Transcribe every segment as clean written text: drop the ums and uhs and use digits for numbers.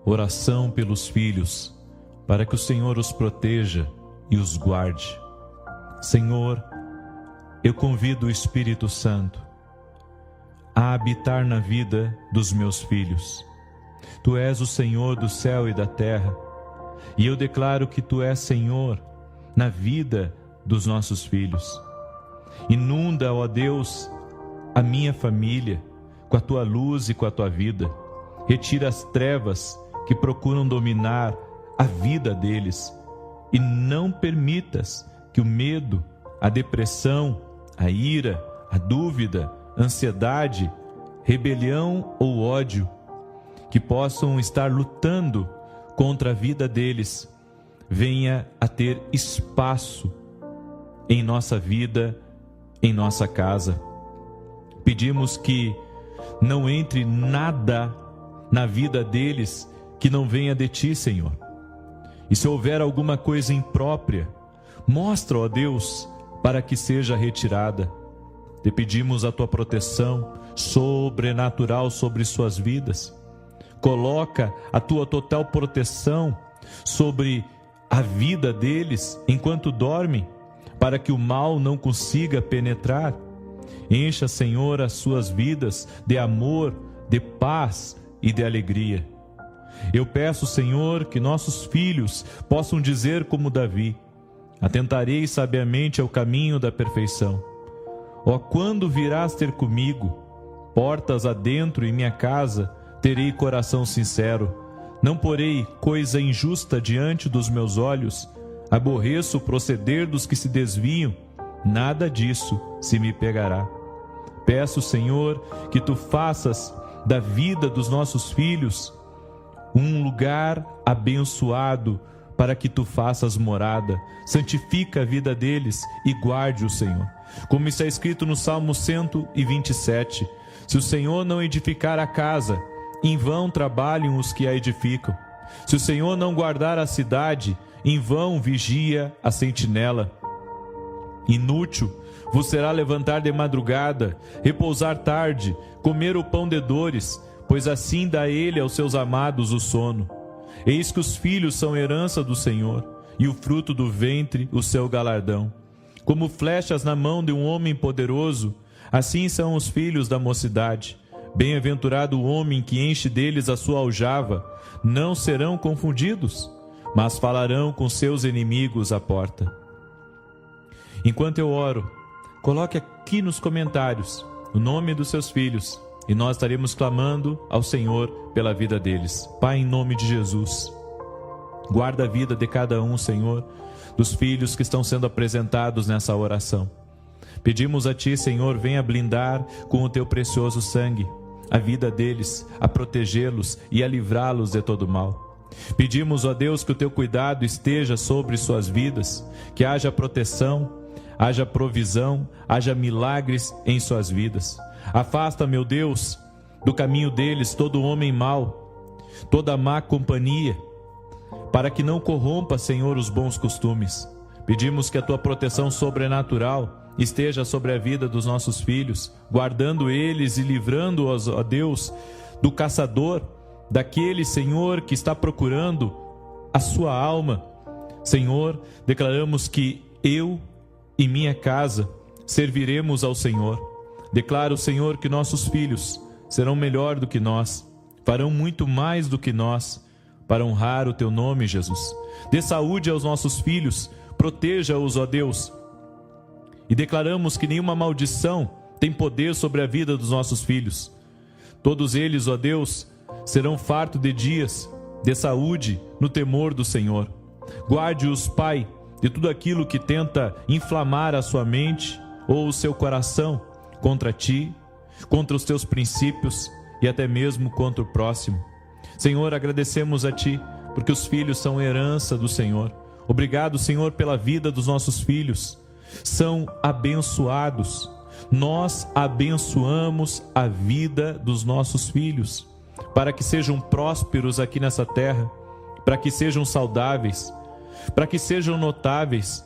oração pelos filhos, para que o Senhor os proteja e os guarde. Senhor, eu convido o Espírito Santo a habitar na vida dos meus filhos. Tu és o Senhor do céu e da terra, e eu declaro que Tu és Senhor na vida dos nossos filhos. Inunda, ó Deus, a minha família com a Tua luz e com a Tua vida. Retira as trevas que procuram dominar a vida deles, e não permitas que o medo, a depressão, a ira, a dúvida, a ansiedade, rebelião ou ódio, que possam estar lutando contra a vida deles, venha a ter espaço em nossa vida, em nossa casa. Pedimos que não entre nada na vida deles que não venha de Ti, Senhor. E se houver alguma coisa imprópria, mostra, ó Deus, para que seja retirada. Te pedimos a Tua proteção sobrenatural sobre suas vidas. Coloca a Tua total proteção sobre a vida deles enquanto dormem, para que o mal não consiga penetrar. Encha, Senhor, as suas vidas de amor, de paz e de alegria. Eu peço, Senhor, que nossos filhos possam dizer como Davi: atentarei sabiamente ao caminho da perfeição. Ó, quando virás ter comigo? Portas adentro em minha casa, terei coração sincero. Não porei coisa injusta diante dos meus olhos. Aborreço o proceder dos que se desviam. Nada disso se me pegará. Peço, Senhor, que Tu faças da vida dos nossos filhos um lugar abençoado, para que Tu faças morada. Santifica a vida deles e guarde-o, Senhor. Como está escrito no Salmo 127, se o Senhor não edificar a casa, em vão trabalham os que a edificam. Se o Senhor não guardar a cidade, em vão vigia a sentinela. Inútil vos será levantar de madrugada, repousar tarde, comer o pão de dores, pois assim dá Ele aos seus amados o sono. Eis que os filhos são herança do Senhor, e o fruto do ventre o seu galardão. Como flechas na mão de um homem poderoso, assim são os filhos da mocidade. Bem-aventurado o homem que enche deles a sua aljava. Não serão confundidos, mas falarão com seus inimigos à porta. Enquanto eu oro, coloque aqui nos comentários o nome dos seus filhos, e nós estaremos clamando ao Senhor pela vida deles. Pai, em nome de Jesus, guarda a vida de cada um, Senhor, dos filhos que estão sendo apresentados nessa oração. Pedimos a Ti, Senhor, venha blindar com o Teu precioso sangue a vida deles, a protegê-los e a livrá-los de todo mal. Pedimos, ó Deus, que o Teu cuidado esteja sobre suas vidas, que haja proteção, haja provisão, haja milagres em suas vidas. Afasta, meu Deus, do caminho deles todo homem mau, toda má companhia, para que não corrompa, Senhor, os bons costumes. Pedimos que a Tua proteção sobrenatural esteja sobre a vida dos nossos filhos, guardando eles e livrando-os, ó Deus, do caçador, daquele, Senhor, que está procurando a sua alma. Senhor, declaramos que eu e minha casa serviremos ao Senhor. Declaro, Senhor, que nossos filhos serão melhor do que nós, farão muito mais do que nós, para honrar o Teu nome, Jesus. Dê saúde aos nossos filhos, proteja-os, ó Deus. E declaramos que nenhuma maldição tem poder sobre a vida dos nossos filhos. Todos eles, ó Deus, serão fartos de dias, de saúde, no temor do Senhor. Guarde-os, Pai, de tudo aquilo que tenta inflamar a sua mente ou o seu coração contra Ti, contra os Teus princípios e até mesmo contra o próximo. Senhor, agradecemos a Ti, porque os filhos são herança do Senhor. Obrigado, Senhor, pela vida dos nossos filhos. São abençoados. Nós abençoamos a vida dos nossos filhos, para que sejam prósperos aqui nessa terra, para que sejam saudáveis, para que sejam notáveis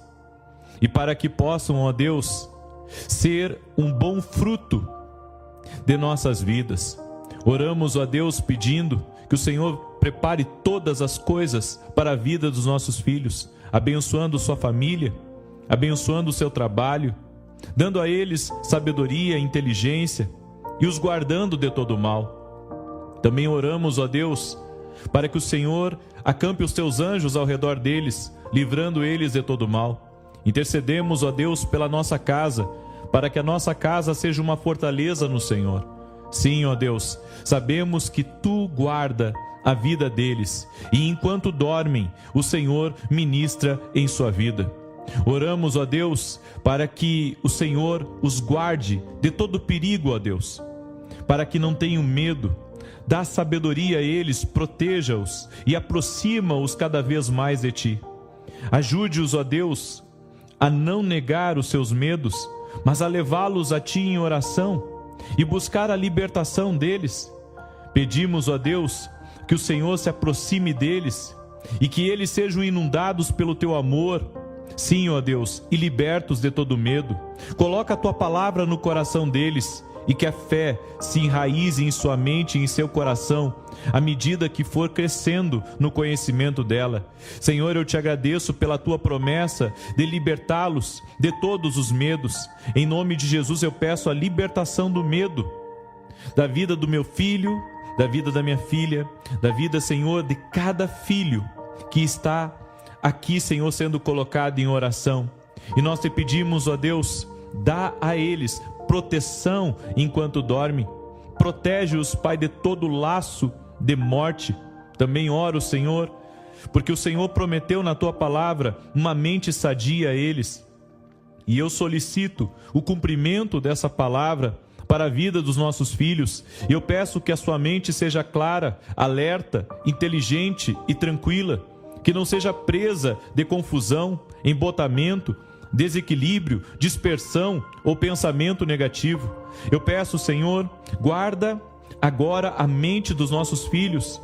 e para que possam, ó Deus, ser um bom fruto de nossas vidas. Oramos, ó Deus, pedindo que o Senhor prepare todas as coisas para a vida dos nossos filhos, abençoando sua família, abençoando o seu trabalho, dando a eles sabedoria, inteligência e os guardando de todo mal. Também oramos, ó Deus, para que o Senhor acampe os teus anjos ao redor deles, livrando eles de todo mal. Intercedemos, ó Deus, pela nossa casa, para que a nossa casa seja uma fortaleza no Senhor. Sim, ó Deus, sabemos que Tu guarda a vida deles, e enquanto dormem, o Senhor ministra em sua vida. Oramos, ó Deus, para que o Senhor os guarde de todo perigo, ó Deus, para que não tenham medo. Dá sabedoria a eles, proteja-os e aproxima-os cada vez mais de Ti. Ajude-os, ó Deus, a não negar os seus medos, mas a levá-los a Ti em oração e buscar a libertação deles. Pedimos, ó Deus, que o Senhor se aproxime deles e que eles sejam inundados pelo Teu amor. Sim, ó Deus, e libertos de todo medo. Coloca a Tua palavra no coração deles e que a fé se enraize em sua mente e em seu coração, à medida que for crescendo no conhecimento dela. Senhor, eu Te agradeço pela Tua promessa de libertá-los de todos os medos. Em nome de Jesus eu peço a libertação do medo, da vida do meu filho, da vida da minha filha, da vida, Senhor, de cada filho que está aqui, Senhor, sendo colocado em oração. E nós Te pedimos, ó Deus, dá a eles proteção enquanto dormem. Protege-os, Pai, de todo laço de morte. Também oro, Senhor, porque o Senhor prometeu na Tua palavra uma mente sadia a eles. E eu solicito o cumprimento dessa palavra para a vida dos nossos filhos. Eu peço que a sua mente seja clara, alerta, inteligente e tranquila, que não seja presa de confusão, embotamento, desequilíbrio, dispersão ou pensamento negativo. Eu peço, Senhor, guarda agora a mente dos nossos filhos.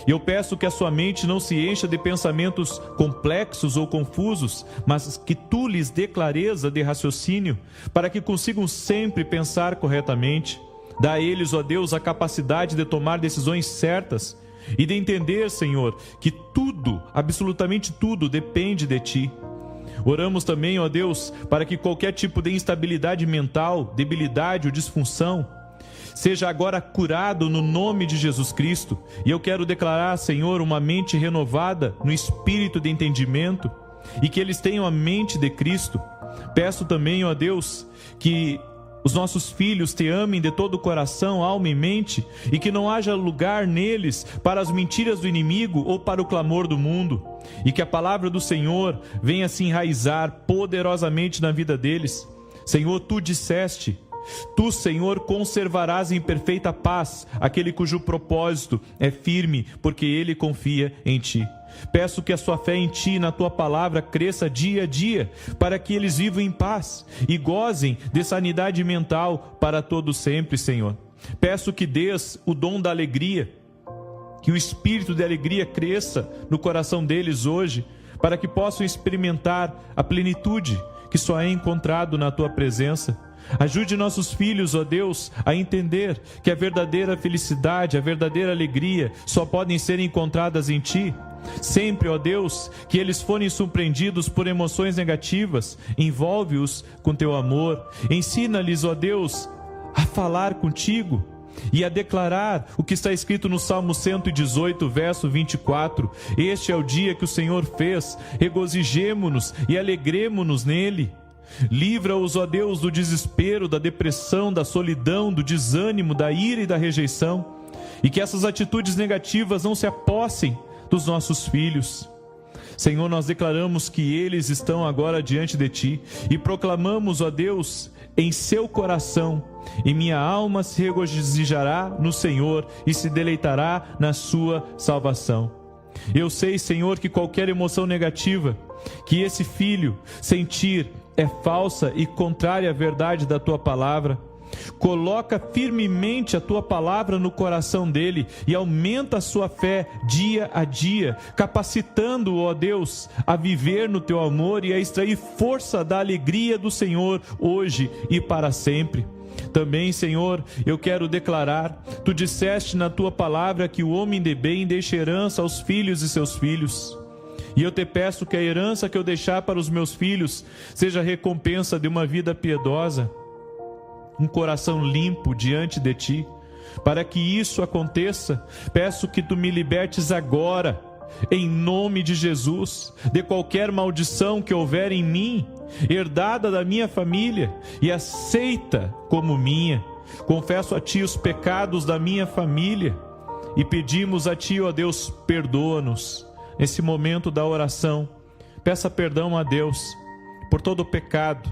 Eu peço que a sua mente não se encha de pensamentos complexos ou confusos, mas que Tu lhes dê clareza de raciocínio, para que consigam sempre pensar corretamente. Dá a eles, ó Deus, a capacidade de tomar decisões certas e de entender, Senhor, que tudo, absolutamente tudo, depende de Ti. Oramos também, ó Deus, para que qualquer tipo de instabilidade mental, debilidade ou disfunção seja agora curado no nome de Jesus Cristo. E eu quero declarar, Senhor, uma mente renovada no espírito de entendimento e que eles tenham a mente de Cristo. Peço também, ó Deus, que os nossos filhos Te amem de todo o coração, alma e mente, e que não haja lugar neles para as mentiras do inimigo ou para o clamor do mundo, e que a palavra do Senhor venha se enraizar poderosamente na vida deles. Senhor, Tu disseste: Tu, Senhor, conservarás em perfeita paz aquele cujo propósito é firme, porque ele confia em Ti. Peço que a sua fé em Ti, na Tua palavra, cresça dia a dia, para que eles vivam em paz e gozem de sanidade mental para todo sempre, Senhor. Peço que dês o dom da alegria, que o espírito de alegria cresça no coração deles hoje, para que possam experimentar a plenitude que só é encontrado na Tua presença. Ajude nossos filhos, ó Deus, a entender que a verdadeira felicidade, a verdadeira alegria só podem ser encontradas em Ti. Sempre, ó Deus, que eles forem surpreendidos por emoções negativas, envolve-os com Teu amor. Ensina-lhes, ó Deus, a falar contigo e a declarar o que está escrito no Salmo 118, verso 24. Este é o dia que o Senhor fez, regozijemo-nos e alegremo-nos nele. Livra-os, ó Deus, do desespero, da depressão, da solidão, do desânimo, da ira e da rejeição, e que essas atitudes negativas não se apossem dos nossos filhos. Senhor, nós declaramos que eles estão agora diante de Ti e proclamamos, ó Deus, em seu coração: e minha alma se regozijará no Senhor e se deleitará na sua salvação. Eu sei, Senhor, que qualquer emoção negativa que esse filho sentir é falsa e contrária à verdade da Tua palavra. Coloca firmemente a Tua palavra no coração dele e aumenta a sua fé dia a dia, capacitando-o, ó Deus, a viver no Teu amor e a extrair força da alegria do Senhor hoje e para sempre. Também, Senhor, eu quero declarar, Tu disseste na Tua palavra que o homem de bem deixa herança aos filhos de seus filhos. E eu te peço que a herança que eu deixar para os meus filhos seja a recompensa de uma vida piedosa, um coração limpo diante de Ti. Para que isso aconteça, peço que Tu me libertes agora, em nome de Jesus, de qualquer maldição que houver em mim, herdada da minha família e aceita como minha. Confesso a Ti os pecados da minha família e pedimos a Ti, ó Deus, perdoa-nos. Nesse momento da oração, peça perdão a Deus por todo o pecado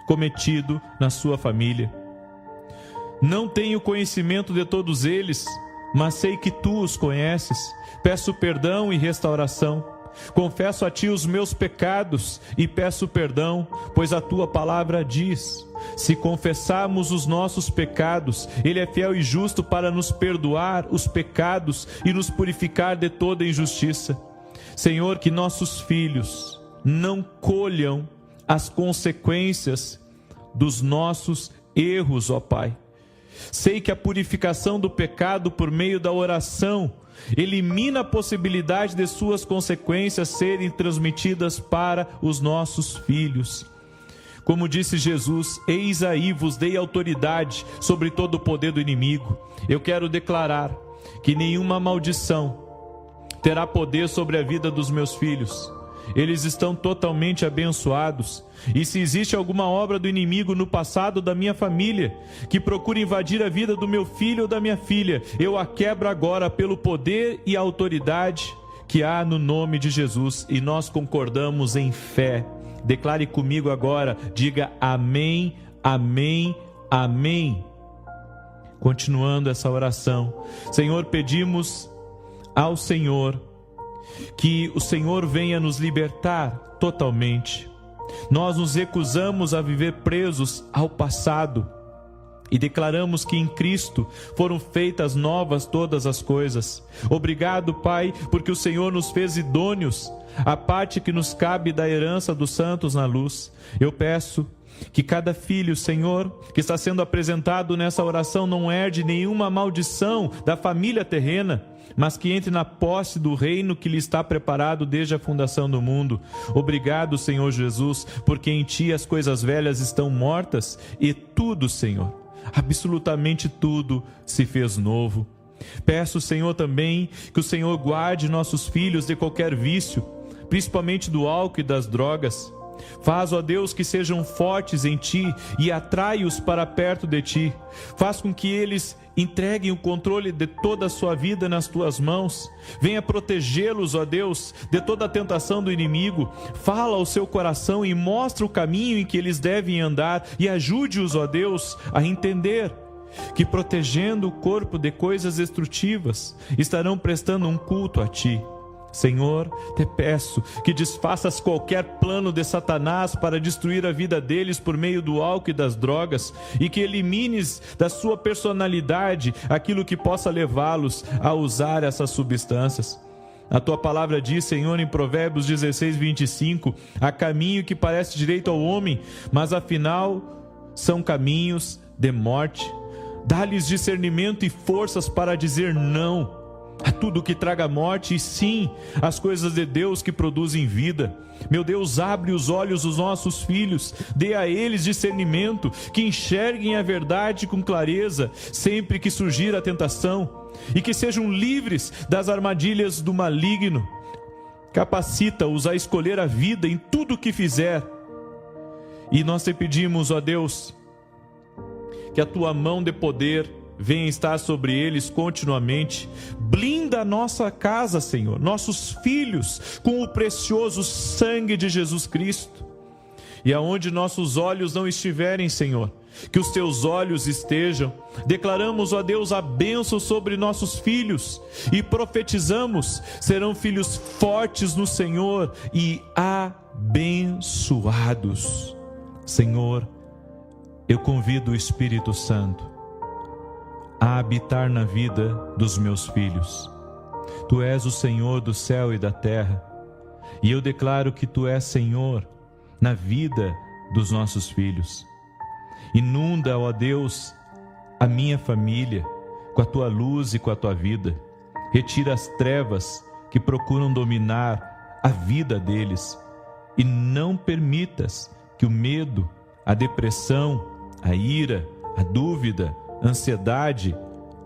cometido na sua família. Não tenho conhecimento de todos eles, mas sei que Tu os conheces. Peço perdão e restauração. Confesso a Ti os meus pecados e peço perdão, pois a Tua palavra diz: se confessarmos os nossos pecados, Ele é fiel e justo para nos perdoar os pecados e nos purificar de toda injustiça. Senhor, que nossos filhos não colham as consequências dos nossos erros, ó Pai. Sei que a purificação do pecado por meio da oração elimina a possibilidade de suas consequências serem transmitidas para os nossos filhos. Como disse Jesus, eis aí vos dei autoridade sobre todo o poder do inimigo. Eu quero declarar que nenhuma maldição terá poder sobre a vida dos meus filhos. Eles estão totalmente abençoados. E se existe alguma obra do inimigo no passado da minha família que procura invadir a vida do meu filho ou da minha filha, eu a quebro agora pelo poder e autoridade que há no nome de Jesus. E nós concordamos em fé. Declare comigo agora, diga amém, amém, amém. Continuando essa oração, Senhor, pedimos ao Senhor que o Senhor venha nos libertar totalmente. Nós nos recusamos a viver presos ao passado e declaramos que em Cristo foram feitas novas todas as coisas. Obrigado, Pai, porque o Senhor nos fez idôneos à parte que nos cabe da herança dos santos na luz. Eu peço que cada filho, Senhor, que está sendo apresentado nessa oração não herde nenhuma maldição da família terrena, mas que entre na posse do reino que lhe está preparado desde a fundação do mundo. Obrigado, Senhor Jesus, porque em Ti as coisas velhas estão mortas e tudo, Senhor, absolutamente tudo se fez novo. Peço, Senhor, também que o Senhor guarde nossos filhos de qualquer vício, principalmente do álcool e das drogas. Faz, ó Deus, que sejam fortes em Ti e atrai-os para perto de Ti. Faz com que eles entreguem o controle de toda a sua vida nas Tuas mãos. Venha protegê-los, ó Deus, de toda a tentação do inimigo. Fala ao seu coração e mostra o caminho em que eles devem andar e ajude-os, ó Deus, a entender que protegendo o corpo de coisas destrutivas, estarão prestando um culto a Ti. Senhor, te peço que desfaças qualquer plano de Satanás para destruir a vida deles por meio do álcool e das drogas e que elimines da sua personalidade aquilo que possa levá-los a usar essas substâncias. A Tua palavra diz, Senhor, em Provérbios 16, 25, há caminho que parece direito ao homem, mas afinal são caminhos de morte. Dá-lhes discernimento e forças para dizer não a tudo que traga morte e sim as coisas de Deus que produzem vida. Meu Deus, abre os olhos dos nossos filhos, dê a eles discernimento, que enxerguem a verdade com clareza sempre que surgir a tentação e que sejam livres das armadilhas do maligno. Capacita-os a escolher a vida em tudo o que fizer. E nós te pedimos, ó Deus, que a Tua mão de poder venha estar sobre eles continuamente. Blinda a nossa casa, Senhor, nossos filhos, com o precioso sangue de Jesus Cristo. E aonde nossos olhos não estiverem, Senhor, que os Teus olhos estejam. Declaramos, ó Deus, a bênção sobre nossos filhos e profetizamos: serão filhos fortes no Senhor e abençoados. Senhor, eu convido o Espírito Santo a habitar na vida dos meus filhos. Tu és o Senhor do céu e da terra, e eu declaro que Tu és Senhor na vida dos nossos filhos. Inunda, ó Deus, a minha família com a tua luz e com a tua vida. Retira as trevas que procuram dominar a vida deles e não permitas que o medo, a depressão, a ira, a dúvida, a ansiedade,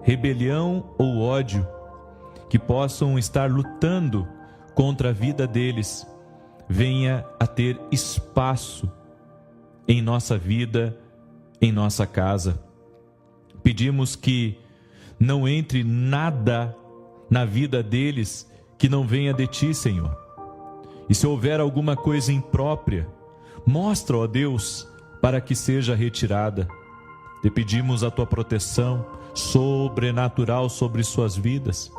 rebelião ou ódio que possam estar lutando contra a vida deles venha a ter espaço em nossa vida, em nossa casa. Pedimos que não entre nada na vida deles que não venha de Ti, Senhor. E se houver alguma coisa imprópria, mostra, ó Deus, para que seja retirada. Te pedimos a Tua proteção sobrenatural sobre suas vidas.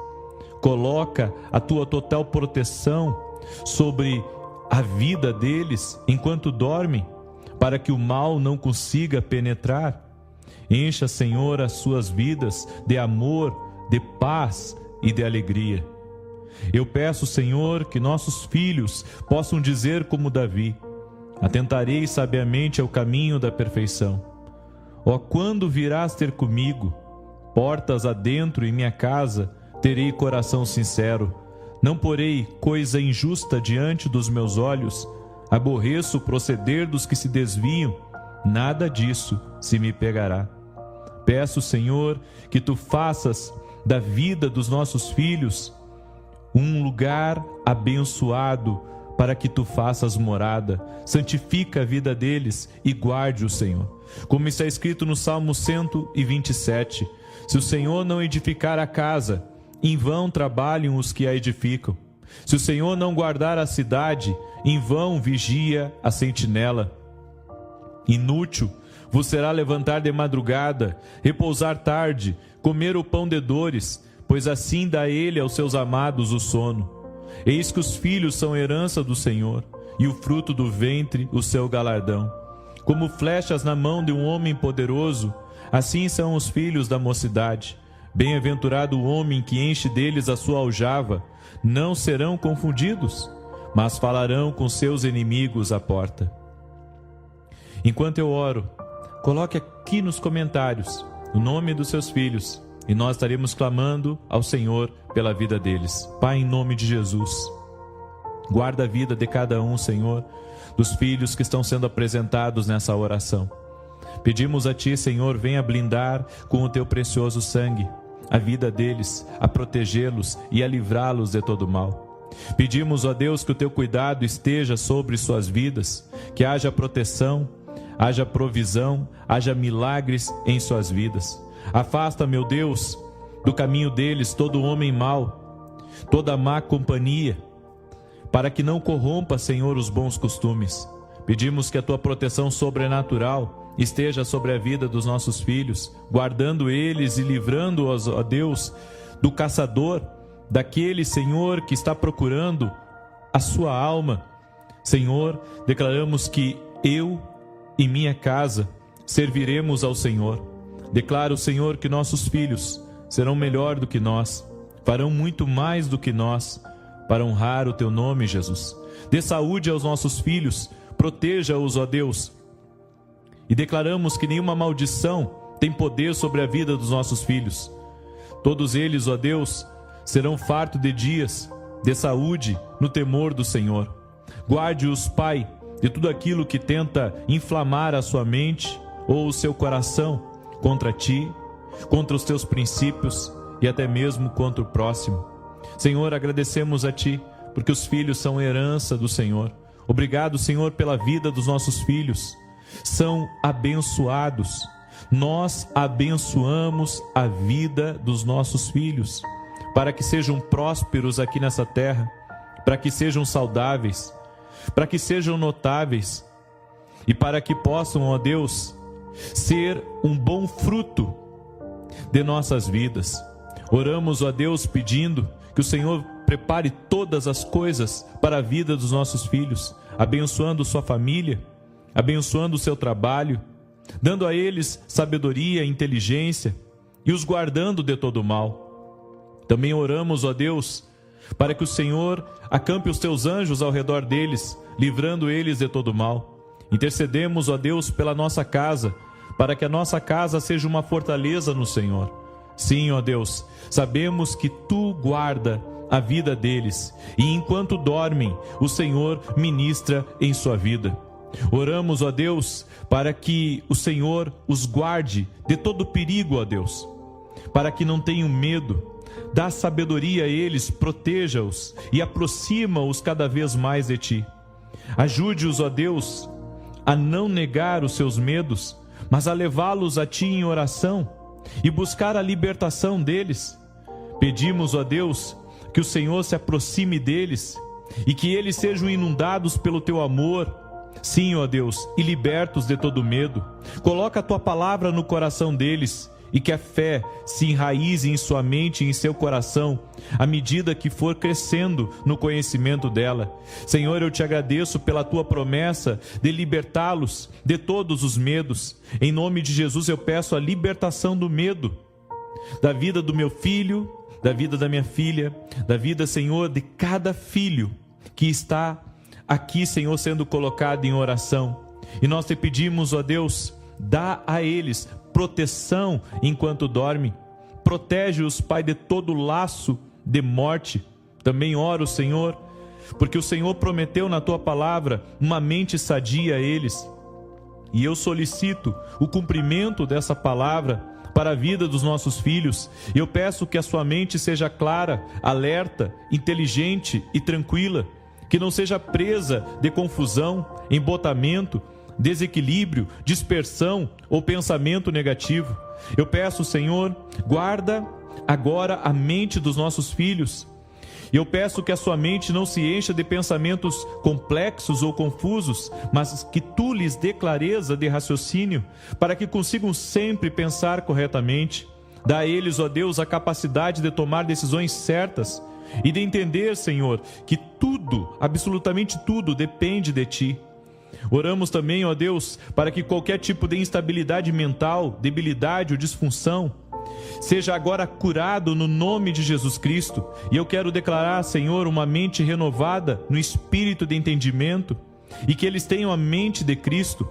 Coloca a Tua total proteção sobre a vida deles enquanto dormem, para que o mal não consiga penetrar. Encha, Senhor, as suas vidas de amor, de paz e de alegria. Eu peço, Senhor, que nossos filhos possam dizer como Davi: atentarei sabiamente ao caminho da perfeição. Ó, quando virás ter comigo? Portas adentro em minha casa, terei coração sincero. Não porei coisa injusta diante dos meus olhos. Aborreço o proceder dos que se desviam. Nada disso se me pegará. Peço, Senhor, que Tu faças da vida dos nossos filhos um lugar abençoado, para que Tu faças morada. Santifica a vida deles e guarde o Senhor. Como está escrito no Salmo 127, se o Senhor não edificar a casa, em vão trabalham os que a edificam. Se o Senhor não guardar a cidade, em vão vigia a sentinela. Inútil vos será levantar de madrugada, repousar tarde, comer o pão de dores, pois assim dá Ele aos seus amados o sono. Eis que os filhos são herança do Senhor, e o fruto do ventre o seu galardão. Como flechas na mão de um homem poderoso, assim são os filhos da mocidade. Bem-aventurado o homem que enche deles a sua aljava. Não serão confundidos, mas falarão com seus inimigos à porta. Enquanto eu oro, coloque aqui nos comentários o nome dos seus filhos, e nós estaremos clamando ao Senhor pela vida deles. Pai, em nome de Jesus, guarda a vida de cada um, Senhor, dos filhos que estão sendo apresentados nessa oração. Pedimos a Ti, Senhor, venha blindar com o Teu precioso sangue a vida deles, a protegê-los e a livrá-los de todo mal. Pedimos, ó Deus, que o Teu cuidado esteja sobre suas vidas, que haja proteção, haja provisão, haja milagres em suas vidas. Afasta, meu Deus, do caminho deles todo homem mau, toda má companhia, para que não corrompa, Senhor, os bons costumes. Pedimos que a Tua proteção sobrenatural esteja sobre a vida dos nossos filhos, guardando eles e livrando-os, ó Deus, do caçador, daquele, Senhor, que está procurando a sua alma. Senhor, declaramos que eu e minha casa serviremos ao Senhor. Declaro, Senhor, que nossos filhos serão melhor do que nós, farão muito mais do que nós, para honrar o Teu nome, Jesus. Dê saúde aos nossos filhos, proteja-os, ó Deus. E declaramos que nenhuma maldição tem poder sobre a vida dos nossos filhos. Todos eles, ó Deus, serão fartos de dias, de saúde, no temor do Senhor. Guarde-os, Pai, de tudo aquilo que tenta inflamar a sua mente ou o seu coração contra Ti, contra os Teus princípios e até mesmo contra o próximo. Senhor, agradecemos a Ti, porque os filhos são herança do Senhor. Obrigado, Senhor, pela vida dos nossos filhos. São abençoados. Nós abençoamos a vida dos nossos filhos, para que sejam prósperos aqui nessa terra, para que sejam saudáveis, para que sejam notáveis e para que possam, ó Deus, ser um bom fruto de nossas vidas. Oramos, ó Deus, pedindo que o Senhor prepare todas as coisas para a vida dos nossos filhos, abençoando sua família, abençoando o seu trabalho, dando a eles sabedoria, inteligência e os guardando de todo mal. Também oramos, ó Deus, para que o Senhor acampe os Teus anjos ao redor deles, livrando eles de todo mal. Intercedemos, ó Deus, pela nossa casa, para que a nossa casa seja uma fortaleza no Senhor. Sim, ó Deus, sabemos que Tu guarda a vida deles, e enquanto dormem, o Senhor ministra em sua vida. Oramos, ó Deus, para que o Senhor os guarde de todo perigo, ó Deus, para que não tenham medo. Dá sabedoria a eles, proteja-os e aproxima-os cada vez mais de Ti. Ajude-os, ó Deus, a não negar os seus medos, mas a levá-los a Ti em oração e buscar a libertação deles. Pedimos, ó Deus, que o Senhor se aproxime deles e que eles sejam inundados pelo Teu amor. Sim, ó Deus, e libertos de todo medo. Coloca a Tua palavra no coração deles e que a fé se enraize em sua mente e em seu coração, à medida que for crescendo no conhecimento dela. Senhor, eu Te agradeço pela Tua promessa de libertá-los de todos os medos. Em nome de Jesus eu peço a libertação do medo, da vida do meu filho, da vida da minha filha, da vida, Senhor, de cada filho que está aqui, Senhor, sendo colocado em oração. E nós Te pedimos, ó Deus, dá a eles proteção enquanto dormem. Protege-os, Pai, de todo laço de morte. Também oro, Senhor, porque o Senhor prometeu na Tua palavra uma mente sadia a eles. E eu solicito o cumprimento dessa palavra para a vida dos nossos filhos. Eu peço que a sua mente seja clara, alerta, inteligente e tranquila, que não seja presa de confusão, embotamento, desequilíbrio, dispersão ou pensamento negativo. Eu peço, Senhor, guarda agora a mente dos nossos filhos. Eu peço que a sua mente não se encha de pensamentos complexos ou confusos, mas que Tu lhes dê clareza de raciocínio, para que consigam sempre pensar corretamente. Dá a eles, ó Deus, a capacidade de tomar decisões certas e de entender, Senhor, que tudo, absolutamente tudo, depende de Ti. Oramos também, ó Deus, para que qualquer tipo de instabilidade mental, debilidade ou disfunção seja agora curado no nome de Jesus Cristo. E eu quero declarar, Senhor, uma mente renovada no espírito de entendimento e que eles tenham a mente de Cristo.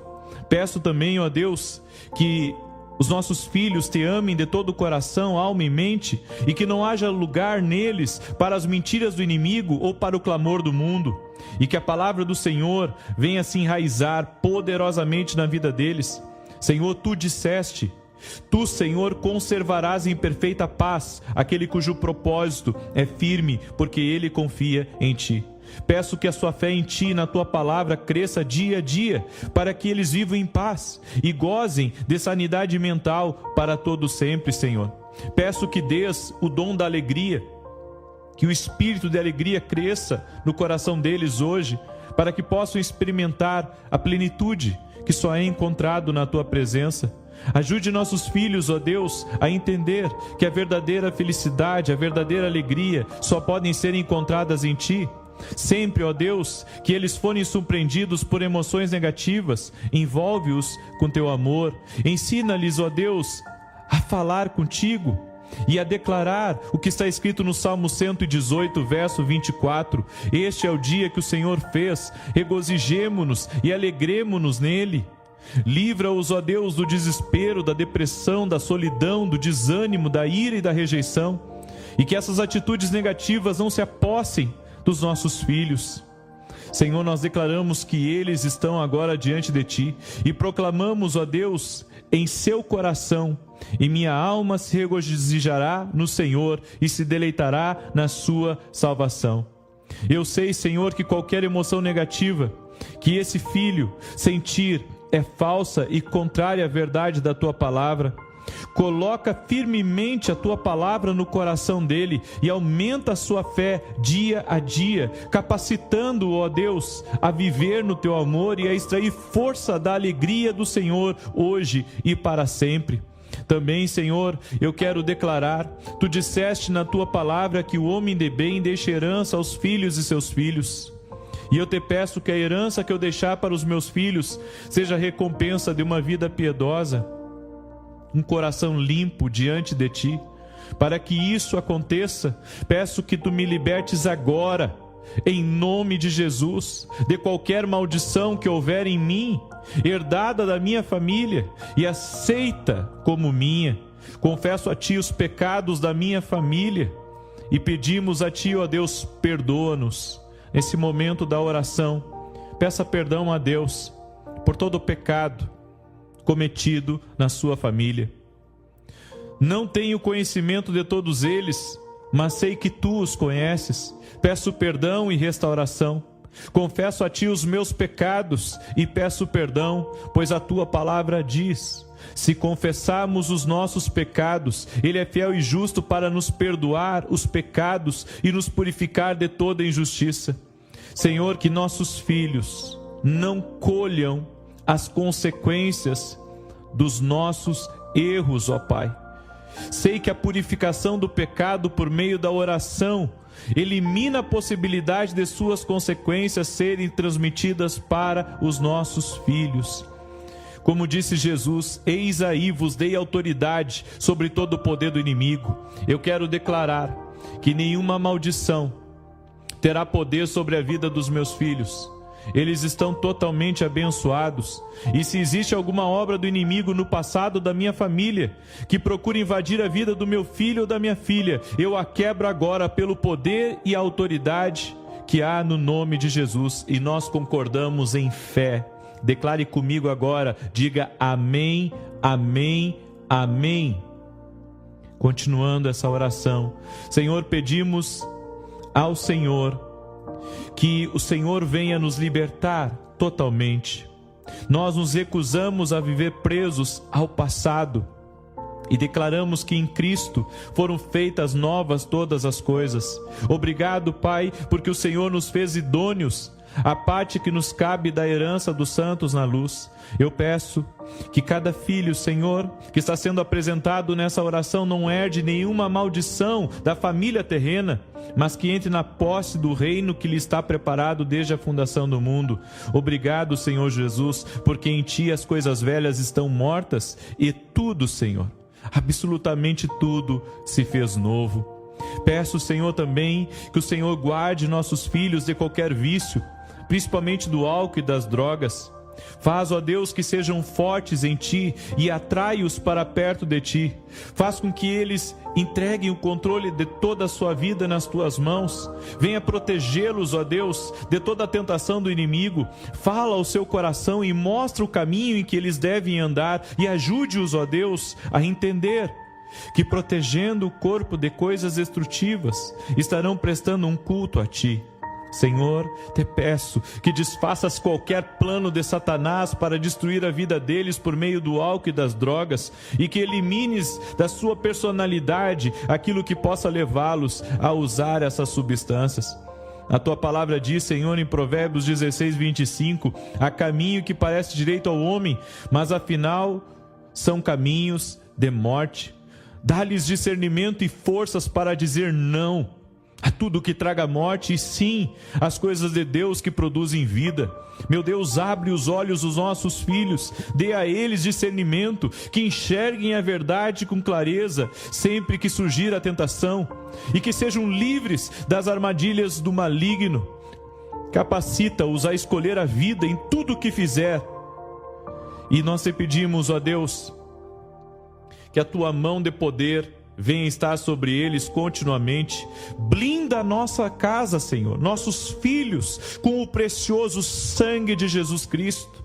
Peço também, ó Deus, que os nossos filhos Te amem de todo o coração, alma e mente, e que não haja lugar neles para as mentiras do inimigo ou para o clamor do mundo, e que a palavra do Senhor venha se enraizar poderosamente na vida deles. Senhor, Tu disseste: Tu, Senhor, conservarás em perfeita paz aquele cujo propósito é firme, porque ele confia em Ti. Peço que a sua fé em Ti e na Tua palavra cresça dia a dia, para que eles vivam em paz e gozem de sanidade mental para todo sempre, Senhor. Peço que dês o dom da alegria, que o espírito de alegria cresça no coração deles hoje, para que possam experimentar a plenitude que só é encontrado na Tua presença. Ajude nossos filhos, ó Deus, a entender que a verdadeira felicidade, a verdadeira alegria só podem ser encontradas em Ti. Sempre, ó Deus, que eles forem surpreendidos por emoções negativas, envolve-os com Teu amor. Ensina-lhes, ó Deus, a falar contigo e a declarar o que está escrito no Salmo 118, verso 24. Este é o dia que o Senhor fez, regozijemo-nos e alegremo-nos nele. Livra-os, ó Deus, do desespero, da depressão, da solidão, do desânimo, da ira e da rejeição, e que essas atitudes negativas não se apossem dos nossos filhos. Senhor, nós declaramos que eles estão agora diante de Ti e proclamamos, ó Deus, em seu coração: e minha alma se regozijará no Senhor e se deleitará na sua salvação. Eu sei, Senhor, que qualquer emoção negativa que esse filho sentir é falsa e contrária à verdade da Tua palavra. Coloca firmemente a Tua palavra no coração dele e aumenta a sua fé dia a dia, capacitando-o, ó Deus, a viver no Teu amor e a extrair força da alegria do Senhor hoje e para sempre. Também, Senhor, eu quero declarar: Tu disseste na Tua palavra que o homem de bem deixa herança aos filhos e seus filhos. E eu Te peço que a herança que eu deixar para os meus filhos seja a recompensa de uma vida piedosa, um coração limpo diante de Ti. Para que isso aconteça, peço que Tu me libertes agora em nome de Jesus, de qualquer maldição que houver em mim, herdada da minha família e aceita como minha. Confesso a Ti os pecados da minha família e pedimos a Ti, ó Deus, perdoa-nos. Nesse momento da oração, peça perdão a Deus por todo o pecado cometido na sua família. Não tenho conhecimento de todos eles, mas sei que Tu os conheces. Peço perdão e restauração. Confesso a Ti os meus pecados e peço perdão, pois a Tua palavra diz: se confessarmos os nossos pecados, Ele é fiel e justo para nos perdoar os pecados e nos purificar de toda injustiça. Senhor, que nossos filhos não colham as consequências dos nossos erros, ó Pai. Sei que a purificação do pecado por meio da oração elimina a possibilidade de suas consequências serem transmitidas para os nossos filhos. Como disse Jesus: eis aí vos dei autoridade sobre todo o poder do inimigo. Eu quero declarar que nenhuma maldição terá poder sobre a vida dos meus filhos. Eles estão totalmente abençoados. E se existe alguma obra do inimigo no passado da minha família que procura invadir a vida do meu filho ou da minha filha, eu a quebro agora pelo poder e a autoridade que há no nome de Jesus. E nós concordamos em fé. Declare comigo agora, diga amém, amém, amém. Continuando essa oração, Senhor, pedimos ao Senhor que o Senhor venha nos libertar totalmente. Nós nos recusamos a viver presos ao passado e declaramos que em Cristo foram feitas novas todas as coisas. Obrigado, Pai, porque o Senhor nos fez idôneos a parte que nos cabe da herança dos santos na luz. Eu peço que cada filho, Senhor, que está sendo apresentado nessa oração não herde nenhuma maldição da família terrena, mas que entre na posse do reino que lhe está preparado desde a fundação do mundo. Obrigado, Senhor Jesus, porque em Ti as coisas velhas estão mortas e tudo, Senhor, absolutamente tudo se fez novo. Peço, Senhor, também que o Senhor guarde nossos filhos de qualquer vício, principalmente do álcool e das drogas. Faz, ó Deus, que sejam fortes em Ti e atrai-os para perto de Ti. Faz com que eles entreguem o controle de toda a sua vida nas Tuas mãos. Venha protegê-los, ó Deus, de toda a tentação do inimigo. Fala ao seu coração e mostra o caminho em que eles devem andar e ajude-os, ó Deus, a entender que protegendo o corpo de coisas destrutivas, estarão prestando um culto a Ti. Senhor, te peço que desfaças qualquer plano de Satanás para destruir a vida deles por meio do álcool e das drogas, e que elimines da sua personalidade aquilo que possa levá-los a usar essas substâncias. A Tua palavra diz, Senhor, em Provérbios 16, 25, há caminho que parece direito ao homem, mas afinal são caminhos de morte. Dá-lhes discernimento e forças para dizer não a tudo que traga morte, e sim, as coisas de Deus que produzem vida. Meu Deus, abre os olhos dos nossos filhos, dê a eles discernimento, que enxerguem a verdade com clareza, sempre que surgir a tentação, e que sejam livres das armadilhas do maligno. Capacita-os a escolher a vida em tudo o que fizer. E nós te pedimos, ó Deus, que a Tua mão de poder venha estar sobre eles continuamente. Blinda a nossa casa, Senhor, nossos filhos, com o precioso sangue de Jesus Cristo.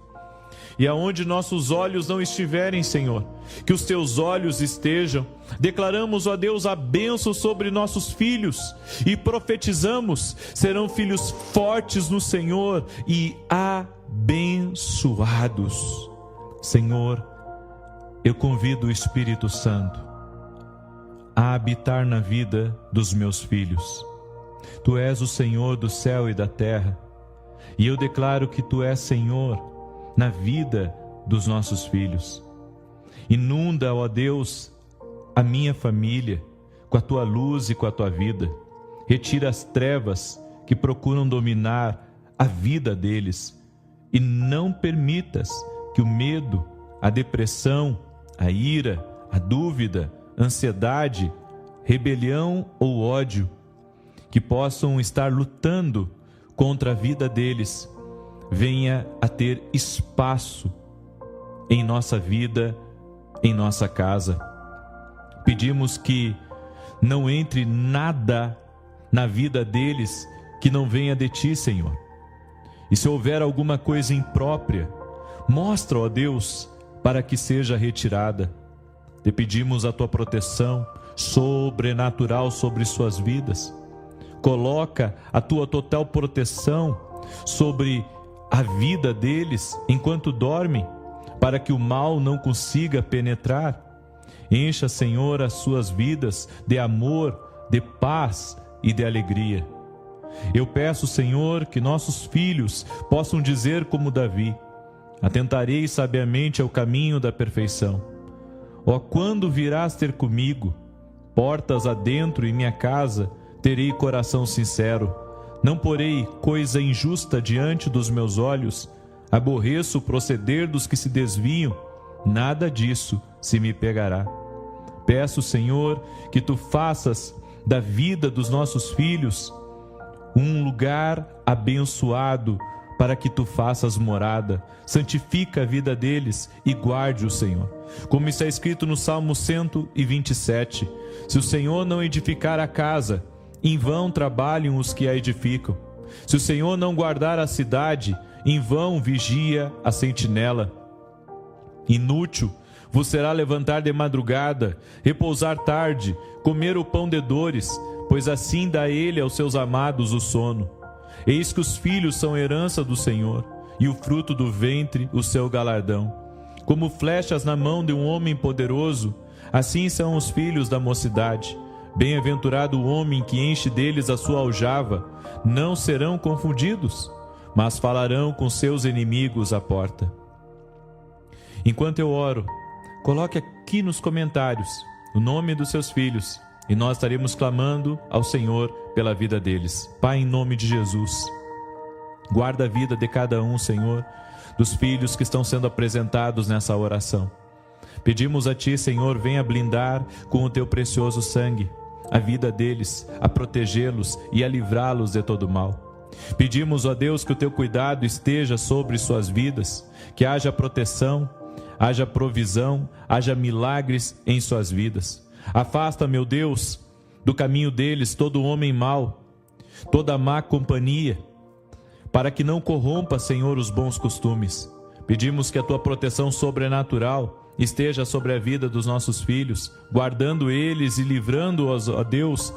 E aonde nossos olhos não estiverem, Senhor, que os Teus olhos estejam. Declaramos, ó Deus, a bênção sobre nossos filhos e profetizamos: serão filhos fortes no Senhor e abençoados. Senhor, eu convido o Espírito Santo a habitar na vida dos meus filhos. Tu és o Senhor do céu e da terra, e eu declaro que Tu és Senhor na vida dos nossos filhos. Inunda, ó Deus, a minha família com a Tua luz e com a Tua vida. Retira as trevas que procuram dominar a vida deles, e não permitas que o medo, a depressão, a ira, a dúvida, ansiedade, rebelião ou ódio que possam estar lutando contra a vida deles, venha a ter espaço em nossa vida, em nossa casa. Pedimos que não entre nada na vida deles que não venha de Ti, Senhor. E se houver alguma coisa imprópria, mostra, ó Deus, para que seja retirada. Te pedimos a Tua proteção sobrenatural sobre suas vidas. Coloca a Tua total proteção sobre a vida deles enquanto dormem, para que o mal não consiga penetrar. Encha, Senhor, as suas vidas de amor, de paz e de alegria. Eu peço, Senhor, que nossos filhos possam dizer como Davi: atentarei sabiamente ao caminho da perfeição. Ó, quando virás ter comigo? Portas adentro em minha casa, terei coração sincero. Não porei coisa injusta diante dos meus olhos. Aborreço o proceder dos que se desviam. Nada disso se me pegará. Peço, Senhor, que Tu faças da vida dos nossos filhos um lugar abençoado, para que Tu faças morada. Santifica a vida deles e guarde-o, Senhor. Como está escrito no Salmo 127, se o Senhor não edificar a casa, em vão trabalham os que a edificam. Se o Senhor não guardar a cidade, em vão vigia a sentinela. Inútil vos será levantar de madrugada, repousar tarde, comer o pão de dores, pois assim dá Ele aos seus amados o sono. Eis que os filhos são herança do Senhor, e o fruto do ventre o seu galardão. Como flechas na mão de um homem poderoso, assim são os filhos da mocidade. Bem-aventurado o homem que enche deles a sua aljava. Não serão confundidos, mas falarão com seus inimigos à porta. Enquanto eu oro, coloque aqui nos comentários o nome dos seus filhos, e nós estaremos clamando ao Senhor pela vida deles. Pai, em nome de Jesus, guarda a vida de cada um, Senhor, dos filhos que estão sendo apresentados nessa oração. Pedimos a Ti, Senhor, venha blindar com o Teu precioso sangue a vida deles, a protegê-los e a livrá-los de todo mal. Pedimos, ó Deus, que o Teu cuidado esteja sobre suas vidas, que haja proteção, haja provisão, haja milagres em suas vidas. Afasta, meu Deus, do caminho deles todo homem mau, toda má companhia, para que não corrompa, Senhor, os bons costumes. Pedimos que a Tua proteção sobrenatural esteja sobre a vida dos nossos filhos, guardando eles e livrando-os, ó Deus,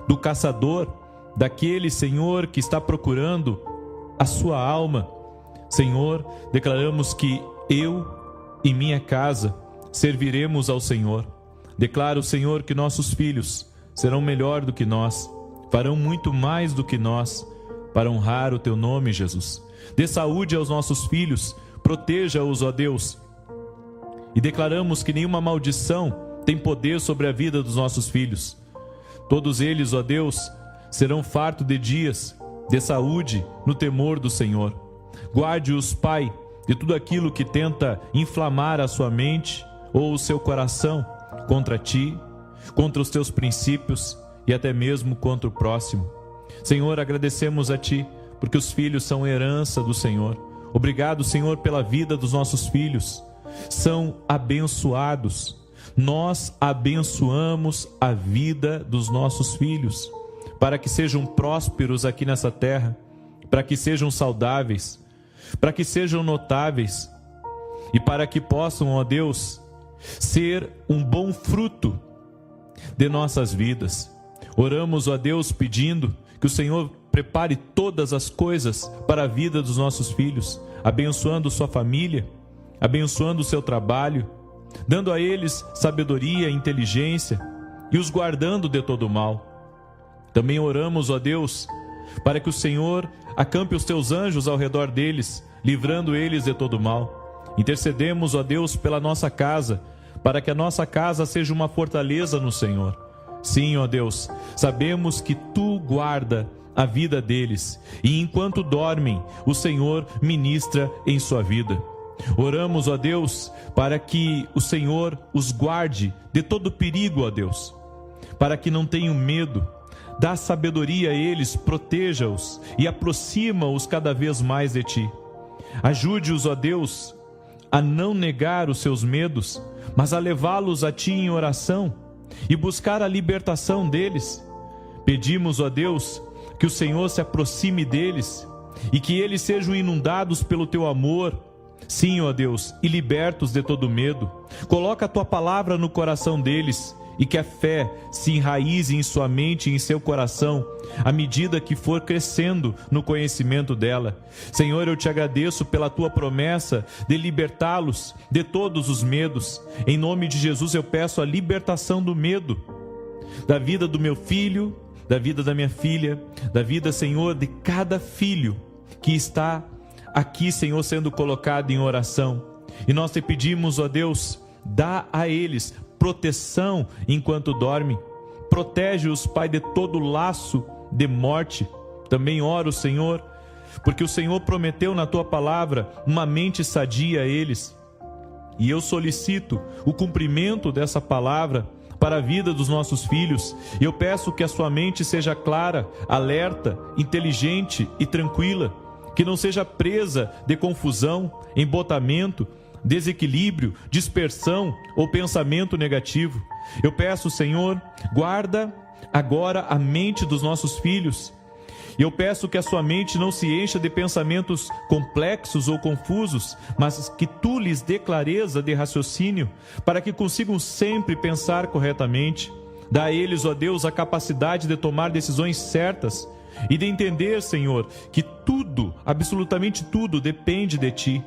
do caçador, daquele, Senhor, que está procurando a sua alma. Senhor, declaramos que eu e minha casa serviremos ao Senhor. Declaro, Senhor, que nossos filhos serão melhor do que nós, farão muito mais do que nós, para honrar o Teu nome, Jesus. Dê saúde aos nossos filhos, proteja-os, ó Deus. E declaramos que nenhuma maldição tem poder sobre a vida dos nossos filhos. Todos eles, ó Deus, serão fartos de dias, de saúde, no temor do Senhor. Guarde-os, Pai, de tudo aquilo que tenta inflamar a sua mente ou o seu coração contra Ti, contra os Teus princípios e até mesmo contra o próximo. Senhor, agradecemos a Ti, porque os filhos são herança do Senhor. Obrigado, Senhor, pela vida dos nossos filhos. São abençoados. Nós abençoamos a vida dos nossos filhos, para que sejam prósperos aqui nessa terra, para que sejam saudáveis, para que sejam notáveis e para que possam, ó Deus, ser um bom fruto de nossas vidas. Oramos, ó Deus, pedindo que o Senhor prepare todas as coisas para a vida dos nossos filhos, abençoando sua família, abençoando o seu trabalho, dando a eles sabedoria e inteligência e os guardando de todo mal. Também oramos, ó Deus, para que o Senhor acampe os Teus anjos ao redor deles, livrando eles de todo mal. Intercedemos, ó Deus, pela nossa casa, para que a nossa casa seja uma fortaleza no Senhor. Sim, ó Deus, sabemos que Tu guarda a vida deles, e enquanto dormem, o Senhor ministra em sua vida. Oramos, ó Deus, para que o Senhor os guarde de todo perigo, ó Deus, para que não tenham medo dá sabedoria a eles, proteja-os e aproxima-os cada vez mais de Ti. Ajude-os, ó Deus, a não negar os seus medos, mas a levá-los a Ti em oração e buscar a libertação deles. Pedimos, ó Deus, que o Senhor se aproxime deles e que eles sejam inundados pelo Teu amor, sim, ó Deus, e libertos de todo medo. Coloca a Tua palavra no coração deles e que a fé se enraize em sua mente e em seu coração, à medida que for crescendo no conhecimento dela. Senhor, eu Te agradeço pela Tua promessa de libertá-los de todos os medos. Em nome de Jesus eu peço a libertação do medo, da vida do meu filho, da vida da minha filha, da vida, Senhor, de cada filho que está aqui, Senhor, sendo colocado em oração. E nós Te pedimos, ó Deus, dá a eles proteção enquanto dorme. Protege-os, Pai, de todo laço de morte. Também oro, Senhor, porque o Senhor prometeu na Tua palavra uma mente sadia a eles. E eu solicito o cumprimento dessa palavra para a vida dos nossos filhos. E eu peço que a sua mente seja clara, alerta, inteligente e tranquila, que não seja presa de confusão, embotamento, desequilíbrio, dispersão ou pensamento negativo. Eu peço, Senhor, guarda agora a mente dos nossos filhos. E eu peço que a sua mente não se encha de pensamentos complexos ou confusos, mas que Tu lhes dê clareza de raciocínio, para que consigam sempre pensar corretamente. Dá a eles, ó Deus, a capacidade de tomar decisões certas e de entender, Senhor, que tudo, absolutamente tudo, depende de Ti.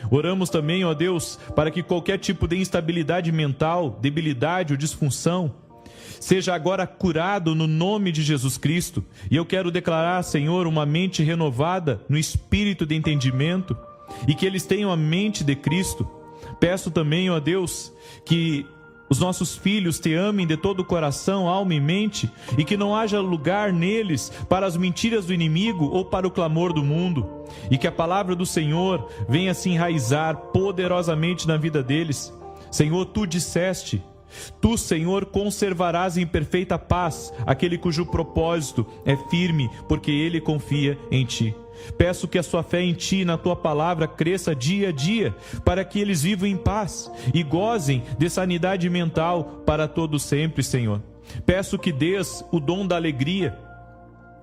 Oramos também, ó Deus, para que qualquer tipo de instabilidade mental, debilidade ou disfunção seja agora curado no nome de Jesus Cristo. E eu quero declarar, Senhor, uma mente renovada no espírito de entendimento e que eles tenham a mente de Cristo. Peço também, ó Deus, que os nossos filhos Te amem de todo o coração, alma e mente, e que não haja lugar neles para as mentiras do inimigo ou para o clamor do mundo, e que a palavra do Senhor venha se enraizar poderosamente na vida deles. Senhor, Tu disseste: Tu, Senhor, conservarás em perfeita paz aquele cujo propósito é firme, porque ele confia em Ti. Peço que a sua fé em Ti e na Tua palavra cresça dia a dia, para que eles vivam em paz e gozem de sanidade mental para todo sempre, Senhor. Peço que dês o dom da alegria,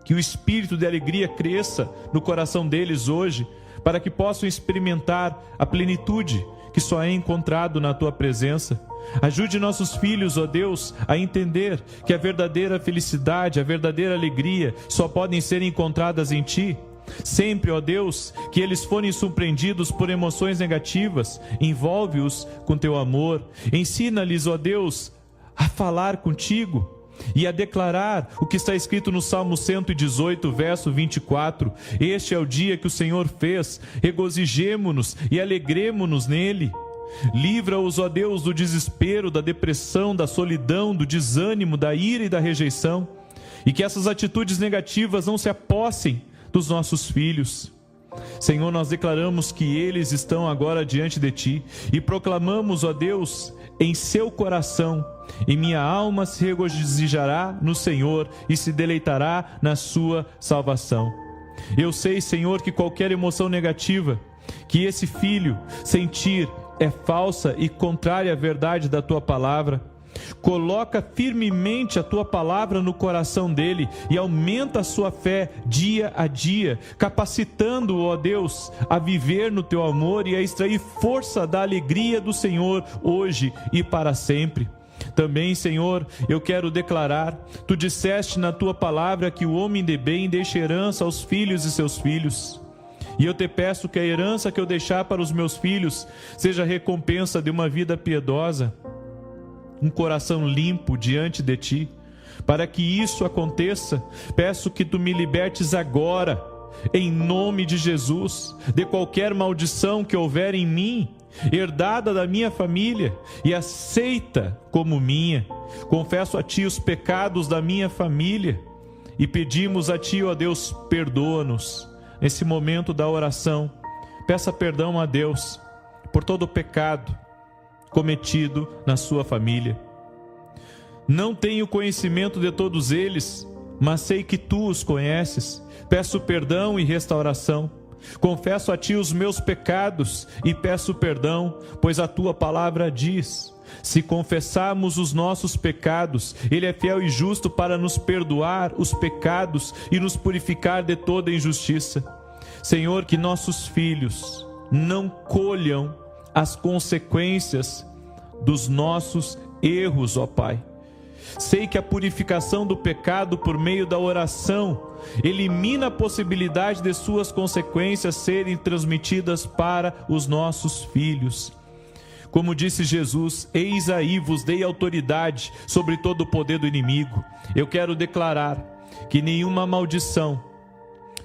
que o espírito de alegria cresça no coração deles hoje, para que possam experimentar a plenitude que só é encontrado na Tua presença. Ajude nossos filhos, ó Deus, a entender que a verdadeira felicidade, a verdadeira alegria só podem ser encontradas em Ti. Sempre, ó Deus, que eles forem surpreendidos por emoções negativas, envolve-os com Teu amor. Ensina-lhes, ó Deus, a falar contigo e a declarar o que está escrito no Salmo 118, verso 24. Este é o dia que o Senhor fez, regozijemo-nos e alegremo-nos nele. Livra-os, ó Deus, do desespero, da depressão, da solidão, do desânimo, da ira e da rejeição, e que essas atitudes negativas não se apossem dos nossos filhos. Senhor, nós declaramos que eles estão agora diante de Ti e proclamamos, ó Deus, em seu coração: e minha alma se regozijará no Senhor e se deleitará na sua salvação. Eu sei, Senhor, que qualquer emoção negativa que esse filho sentir é falsa e contrária à verdade da Tua palavra. Coloca firmemente a Tua palavra no coração dele e aumenta a sua fé dia a dia, capacitando-o, ó Deus, a viver no Teu amor e a extrair força da alegria do Senhor hoje e para sempre. Também, Senhor, eu quero declarar: Tu disseste na Tua palavra que o homem de bem deixa herança aos filhos de seus filhos. E eu Te peço que a herança que eu deixar para os meus filhos seja a recompensa de uma vida piedosa, um coração limpo diante de Ti. Para que isso aconteça, peço que Tu me libertes agora, em nome de Jesus, de qualquer maldição que houver em mim, herdada da minha família e aceita como minha. Confesso a Ti os pecados da minha família e pedimos a Ti, ó Deus, perdoa-nos. Nesse momento da oração, peça perdão a Deus por todo o pecado cometido na sua família. Não tenho conhecimento de todos eles, mas sei que Tu os conheces. Peço perdão e restauração. Confesso a Ti os meus pecados e peço perdão, pois a Tua palavra diz: se confessarmos os nossos pecados, Ele é fiel e justo para nos perdoar os pecados e nos purificar de toda injustiça. Senhor, que nossos filhos não colham as consequências dos nossos erros, ó Pai. Sei que a purificação do pecado por meio da oração elimina a possibilidade de suas consequências serem transmitidas para os nossos filhos. Como disse Jesus: eis aí vos dei autoridade sobre todo o poder do inimigo. Eu quero declarar que nenhuma maldição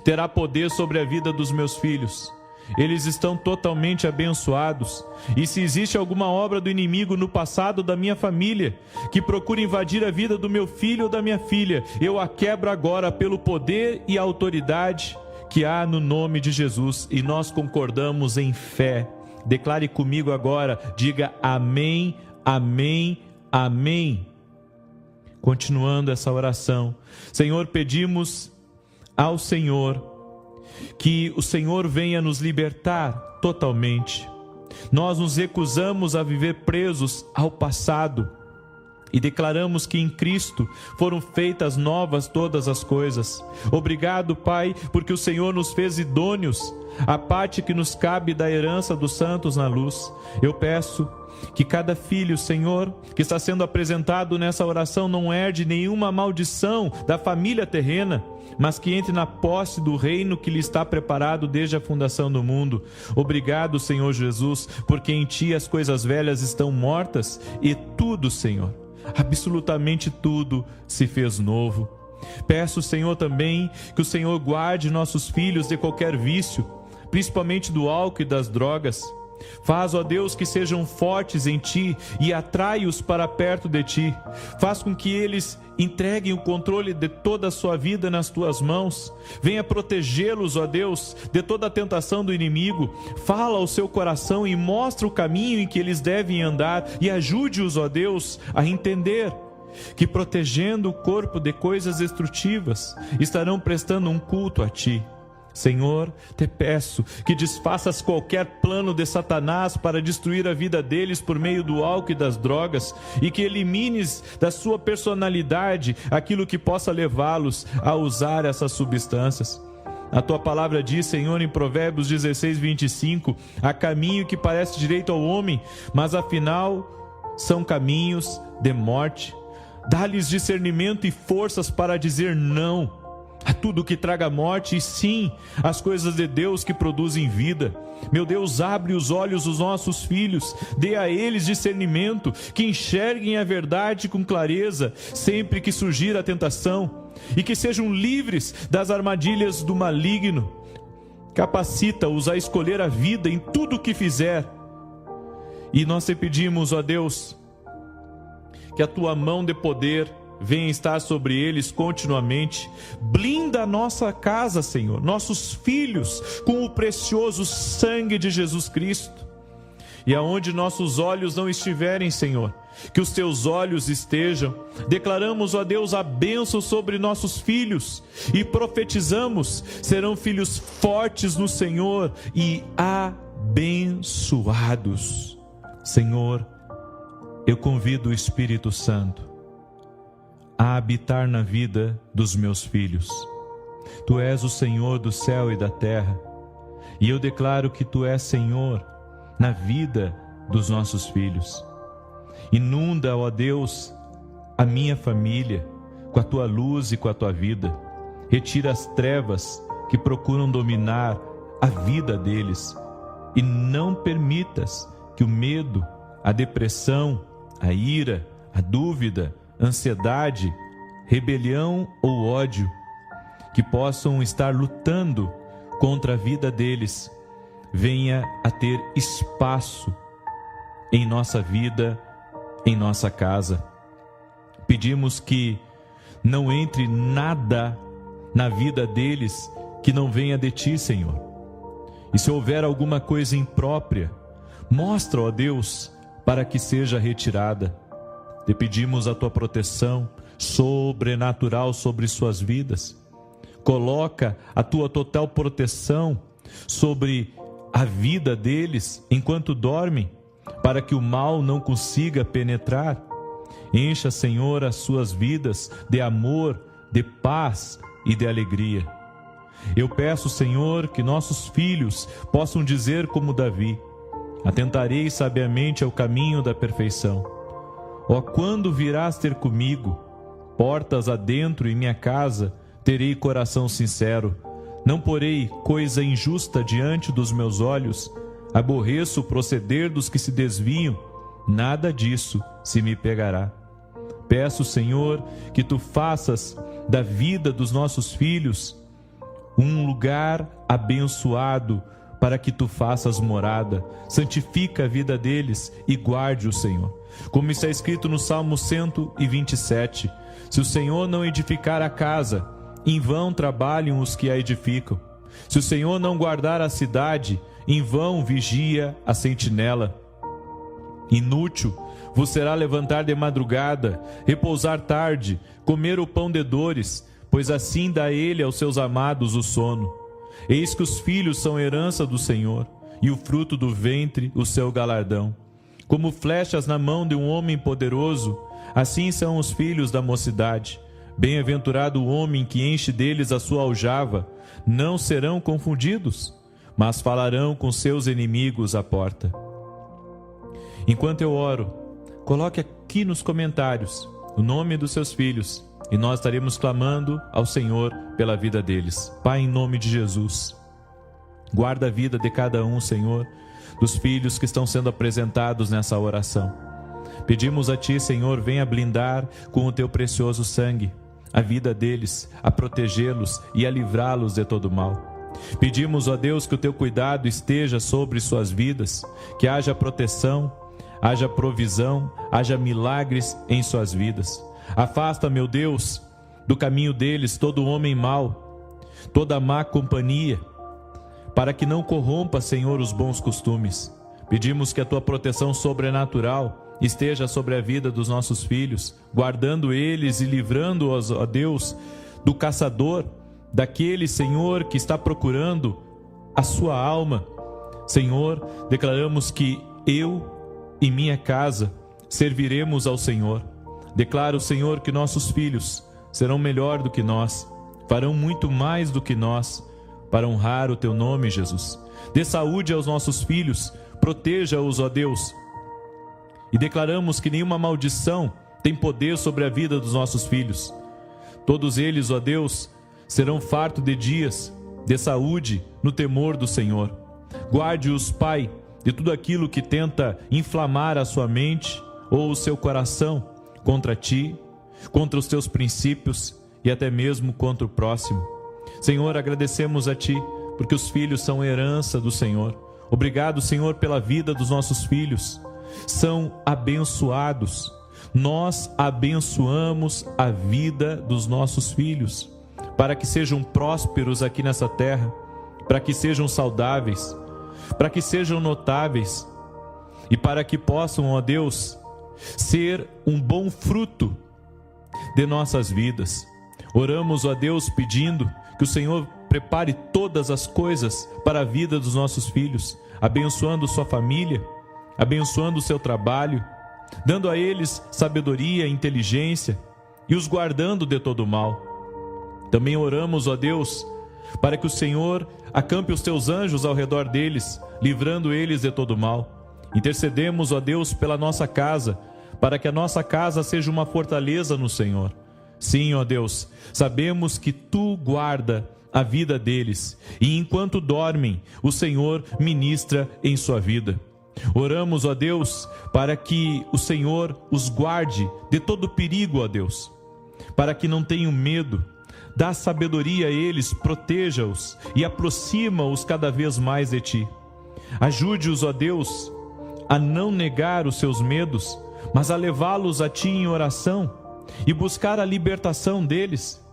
terá poder sobre a vida dos meus filhos. Eles estão totalmente abençoados. E se existe alguma obra do inimigo no passado da minha família que procura invadir a vida do meu filho ou da minha filha, eu a quebro agora pelo poder e a autoridade que há no nome de Jesus. E nós concordamos em fé. Declare comigo agora, diga amém, amém, amém. Continuando essa oração, Senhor, pedimos ao Senhor que o Senhor venha nos libertar totalmente. Nós nos recusamos a viver presos ao passado e declaramos que em Cristo foram feitas novas todas as coisas. Obrigado, Pai, porque o Senhor nos fez idôneos à parte que nos cabe da herança dos santos na luz. Eu peço que cada filho, Senhor, que está sendo apresentado nessa oração não herde nenhuma maldição da família terrena, mas que entre na posse do reino que lhe está preparado desde a fundação do mundo. Obrigado, Senhor Jesus, porque em Ti as coisas velhas estão mortas e tudo, Senhor, absolutamente tudo se fez novo. Peço, Senhor, também que o Senhor guarde nossos filhos de qualquer vício, principalmente do álcool e das drogas. Faz, ó Deus, que sejam fortes em Ti e atrai-os para perto de Ti. Faz com que eles entreguem o controle de toda a sua vida nas Tuas mãos. Venha protegê-los, ó Deus, de toda a tentação do inimigo. Fala ao seu coração e mostra o caminho em que eles devem andar e ajude-os, ó Deus, a entender que protegendo o corpo de coisas destrutivas, estarão prestando um culto a Ti. Senhor, te peço que desfaças qualquer plano de Satanás para destruir a vida deles por meio do álcool e das drogas, e que elimines da sua personalidade aquilo que possa levá-los a usar essas substâncias. A Tua palavra diz, Senhor, em Provérbios 16, 25, há caminho que parece direito ao homem, mas afinal são caminhos de morte. Dá-lhes discernimento e forças para dizer não a tudo que traga morte, e sim, as coisas de Deus que produzem vida. Meu Deus, abre os olhos dos nossos filhos, dê a eles discernimento, que enxerguem a verdade com clareza, sempre que surgir a tentação, e que sejam livres das armadilhas do maligno. Capacita-os a escolher a vida em tudo o que fizer. E nós te pedimos, ó Deus, que a Tua mão de poder venha estar sobre eles continuamente. Blinda a nossa casa, Senhor, nossos filhos, com o precioso sangue de Jesus Cristo. E aonde nossos olhos não estiverem, Senhor, que os Teus olhos estejam. Declaramos, ó Deus, a bênção sobre nossos filhos e profetizamos: serão filhos fortes no Senhor e abençoados. Senhor, eu convido o Espírito Santo a habitar na vida dos meus filhos. Tu és o Senhor do céu e da terra, e eu declaro que Tu és Senhor na vida dos nossos filhos. Inunda, ó Deus, a minha família com a Tua luz e com a Tua vida. Retira as trevas que procuram dominar a vida deles, e não permitas que o medo, a depressão, a ira, a dúvida, ansiedade, rebelião ou ódio que possam estar lutando contra a vida deles, venha a ter espaço em nossa vida, em nossa casa. Pedimos que não entre nada na vida deles que não venha de Ti, Senhor. E se houver alguma coisa imprópria, mostra, ó Deus, para que seja retirada. Te pedimos a Tua proteção sobrenatural sobre suas vidas. Coloca a tua total proteção sobre a vida deles enquanto dormem, para que o mal não consiga penetrar. Encha, Senhor, as suas vidas de amor, de paz e de alegria. Eu peço, Senhor, que nossos filhos possam dizer como Davi: atentarei sabiamente ao caminho da perfeição. Ó, quando virás ter comigo? Portas adentro em minha casa, terei coração sincero. Não porei coisa injusta diante dos meus olhos. Aborreço o proceder dos que se desviam. Nada disso se me pegará. Peço, Senhor, que Tu faças da vida dos nossos filhos um lugar abençoado, para que Tu faças morada. Santifica a vida deles e guarde-o, Senhor. Como está escrito no Salmo 127, se o Senhor não edificar a casa, em vão trabalham os que a edificam. Se o Senhor não guardar a cidade, em vão vigia a sentinela. Inútil vos será levantar de madrugada, repousar tarde, comer o pão de dores, pois assim dá ele aos seus amados o sono. Eis que os filhos são herança do Senhor, e o fruto do ventre o seu galardão. Como flechas na mão de um homem poderoso, assim são os filhos da mocidade. Bem-aventurado o homem que enche deles a sua aljava. Não serão confundidos, mas falarão com seus inimigos à porta. Enquanto eu oro, coloque aqui nos comentários o nome dos seus filhos, e nós estaremos clamando ao Senhor pela vida deles. Pai, em nome de Jesus, guarda a vida de cada um, Senhor, dos filhos que estão sendo apresentados nessa oração. Pedimos a Ti, Senhor, venha blindar com o Teu precioso sangue a vida deles, a protegê-los e a livrá-los de todo mal. Pedimos, ó Deus, que o Teu cuidado esteja sobre suas vidas, que haja proteção, haja provisão, haja milagres em suas vidas. Afasta, meu Deus, do caminho deles todo homem mau, toda má companhia, para que não corrompa, Senhor, os bons costumes. Pedimos que a Tua proteção sobrenatural esteja sobre a vida dos nossos filhos, guardando eles e livrando-os, ó Deus, do caçador, daquele, Senhor, que está procurando a sua alma. Senhor, declaramos que eu e minha casa serviremos ao Senhor. Declaro, Senhor, que nossos filhos serão melhor do que nós, farão muito mais do que nós, para honrar o Teu nome, Jesus. Dê saúde aos nossos filhos, proteja-os, ó Deus. E declaramos que nenhuma maldição tem poder sobre a vida dos nossos filhos. Todos eles, ó Deus, serão fartos de dias, de saúde, no temor do Senhor. Guarde-os, Pai, de tudo aquilo que tenta inflamar a sua mente ou o seu coração contra Ti, contra os Teus princípios e até mesmo contra o próximo. Senhor, agradecemos a Ti, porque os filhos são herança do Senhor. Obrigado, Senhor, pela vida dos nossos filhos. São abençoados. Nós abençoamos a vida dos nossos filhos, para que sejam prósperos aqui nessa terra, para que sejam saudáveis, para que sejam notáveis e para que possam, ó Deus, ser um bom fruto de nossas vidas. Oramos, ó Deus, pedindo que o Senhor prepare todas as coisas para a vida dos nossos filhos, abençoando sua família, abençoando o seu trabalho, dando a eles sabedoria e inteligência e os guardando de todo mal. Também oramos, ó Deus, para que o Senhor acampe os Teus anjos ao redor deles, livrando eles de todo mal. Intercedemos, ó Deus, pela nossa casa, para que a nossa casa seja uma fortaleza no Senhor. Sim, ó Deus, sabemos que Tu guarda a vida deles, e enquanto dormem, o Senhor ministra em sua vida. Oramos, ó Deus, para que o Senhor os guarde de todo perigo, ó Deus, para que não tenham medo. Dá sabedoria a eles, proteja-os e aproxima-os cada vez mais de Ti. Ajude-os, ó Deus, a não negar os seus medos, mas a levá-los a Ti em oração e buscar a libertação deles.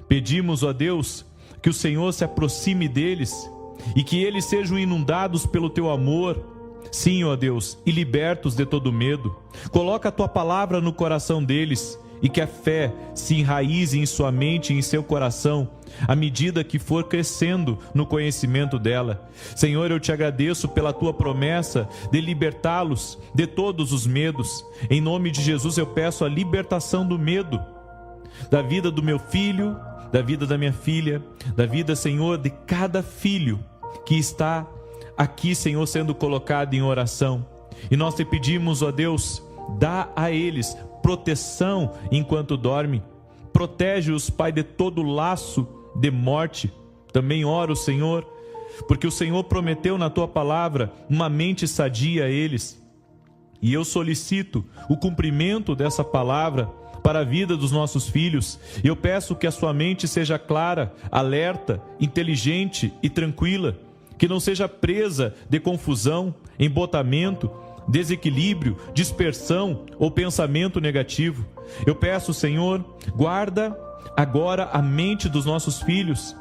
Pedimos, ó Deus, que o Senhor se aproxime deles e que eles sejam inundados pelo Teu amor. Sim, ó Deus, e libertos de todo medo. Coloca a Tua palavra no coração deles e que a fé se enraize em sua mente e em seu coração, à medida que for crescendo no conhecimento dela. Senhor, eu te agradeço pela tua promessa de libertá-los de todos os medos. Em nome de Jesus eu peço a libertação do medo, da vida do meu filho, da vida da minha filha, da vida, Senhor, de cada filho que está aqui, Senhor, sendo colocado em oração. E nós te pedimos, ó Deus, dá a eles proteção enquanto dorme. Protege-os, Pai, de todo laço de morte. Também oro, Senhor, porque o Senhor prometeu na tua palavra uma mente sadia a eles. E eu solicito o cumprimento dessa palavra para a vida dos nossos filhos. Eu peço que a sua mente seja clara, alerta, inteligente e tranquila, que não seja presa de confusão, embotamento, desequilíbrio, dispersão ou pensamento negativo. Eu peço, Senhor, guarda agora a mente dos nossos filhos.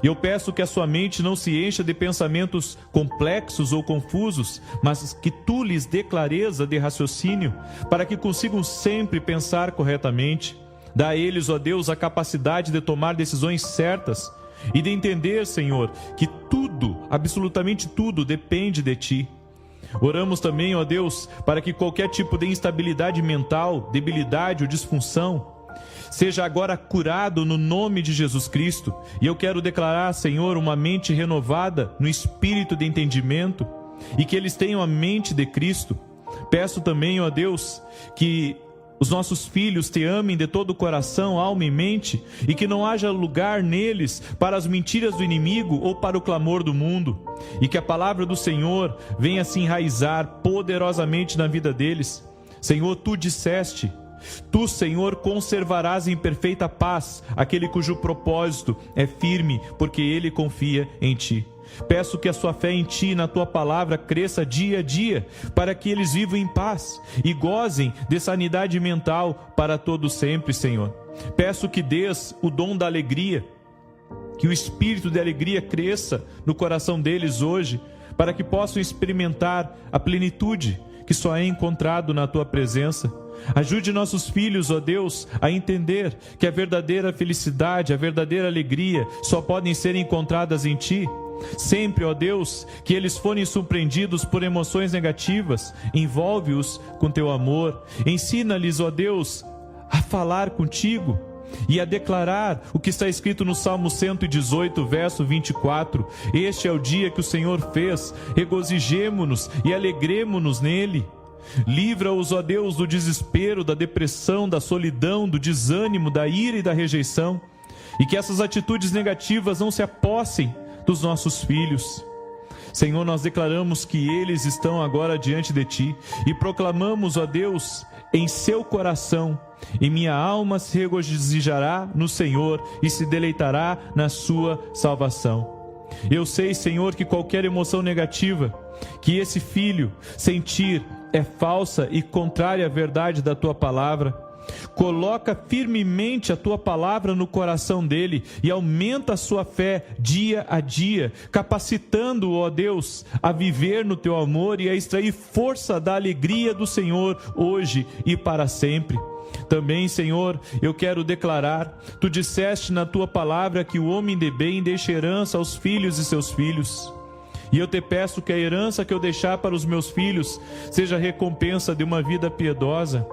Eu peço que a sua mente não se encha de pensamentos complexos ou confusos, mas que tu lhes dê clareza de raciocínio, para que consigam sempre pensar corretamente. Dá a eles, ó Deus, a capacidade de tomar decisões certas e de entender, Senhor, que tudo, absolutamente tudo, depende de ti. Oramos também, ó Deus, para que qualquer tipo de instabilidade mental, debilidade ou disfunção seja agora curado no nome de Jesus Cristo. E eu quero declarar, Senhor, uma mente renovada no espírito de entendimento, e que eles tenham a mente de Cristo. Peço também, ó Deus, que os nossos filhos te amem de todo o coração, alma e mente, e que não haja lugar neles para as mentiras do inimigo ou para o clamor do mundo, e que a palavra do Senhor venha se enraizar poderosamente na vida deles. Senhor, tu disseste: tu, Senhor, conservarás em perfeita paz aquele cujo propósito é firme, porque ele confia em ti. Peço que a sua fé em ti e na tua palavra cresça dia a dia, para que eles vivam em paz e gozem de sanidade mental para todo sempre, Senhor. Peço que dês o dom da alegria, que o espírito de alegria cresça no coração deles hoje, para que possam experimentar a plenitude que só é encontrado na tua presença. Ajude nossos filhos, ó Deus, a entender que a verdadeira felicidade, a verdadeira alegria só podem ser encontradas em ti. Sempre, ó Deus, que eles forem surpreendidos por emoções negativas, envolve-os com teu amor. Ensina-lhes, ó Deus, a falar contigo e a declarar o que está escrito no Salmo 118, verso 24. Este é o dia que o Senhor fez, regozijemo-nos e alegremo-nos nele. Livra-os, ó Deus, do desespero, da depressão, da solidão, do desânimo, da ira e da rejeição, e que essas atitudes negativas não se apossem dos nossos filhos. Senhor, nós declaramos que eles estão agora diante de ti e proclamamos, ó Deus, em seu coração: e minha alma se regozijará no Senhor e se deleitará na sua salvação. Eu sei, Senhor, que qualquer emoção negativa que esse filho sentir é falsa e contrária à verdade da tua palavra. Coloca firmemente a tua palavra no coração dele e aumenta a sua fé dia a dia, capacitando-o, ó Deus, a viver no teu amor e a extrair força da alegria do Senhor hoje e para sempre. Também, Senhor, eu quero declarar: tu disseste na tua palavra que o homem de bem deixa herança aos filhos de seus filhos. E eu te peço que a herança que eu deixar para os meus filhos seja a recompensa de uma vida piedosa,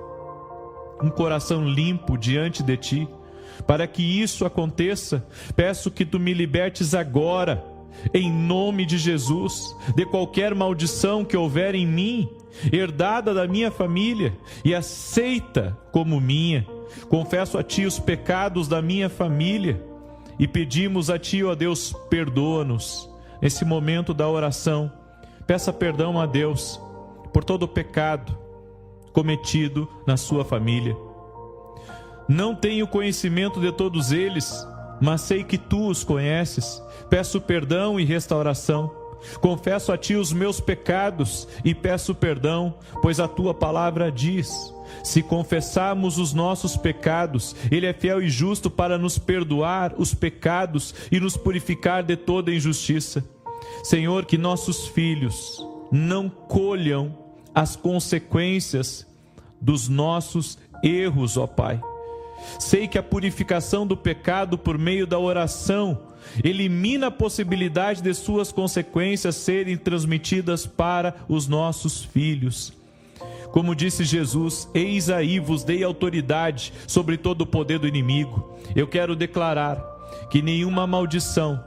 um coração limpo diante de ti. Para que isso aconteça, peço que tu me libertes agora, em nome de Jesus, de qualquer maldição que houver em mim, herdada da minha família e aceita como minha. Confesso a ti os pecados da minha família e pedimos a ti, ó Deus, perdoa-nos. Nesse momento da oração, peça perdão a Deus por todo o pecado cometido na sua família. Não tenho conhecimento de todos eles, mas sei que tu os conheces. Peço perdão e restauração. Confesso a ti os meus pecados e peço perdão, pois a tua palavra diz: se confessarmos os nossos pecados, ele é fiel e justo para nos perdoar os pecados e nos purificar de toda injustiça. Senhor, que nossos filhos não colham as consequências dos nossos erros, ó Pai. Sei que a purificação do pecado por meio da oração elimina a possibilidade de suas consequências serem transmitidas para os nossos filhos. Como disse Jesus, eis aí vos dei autoridade sobre todo o poder do inimigo. Eu quero declarar que nenhuma maldição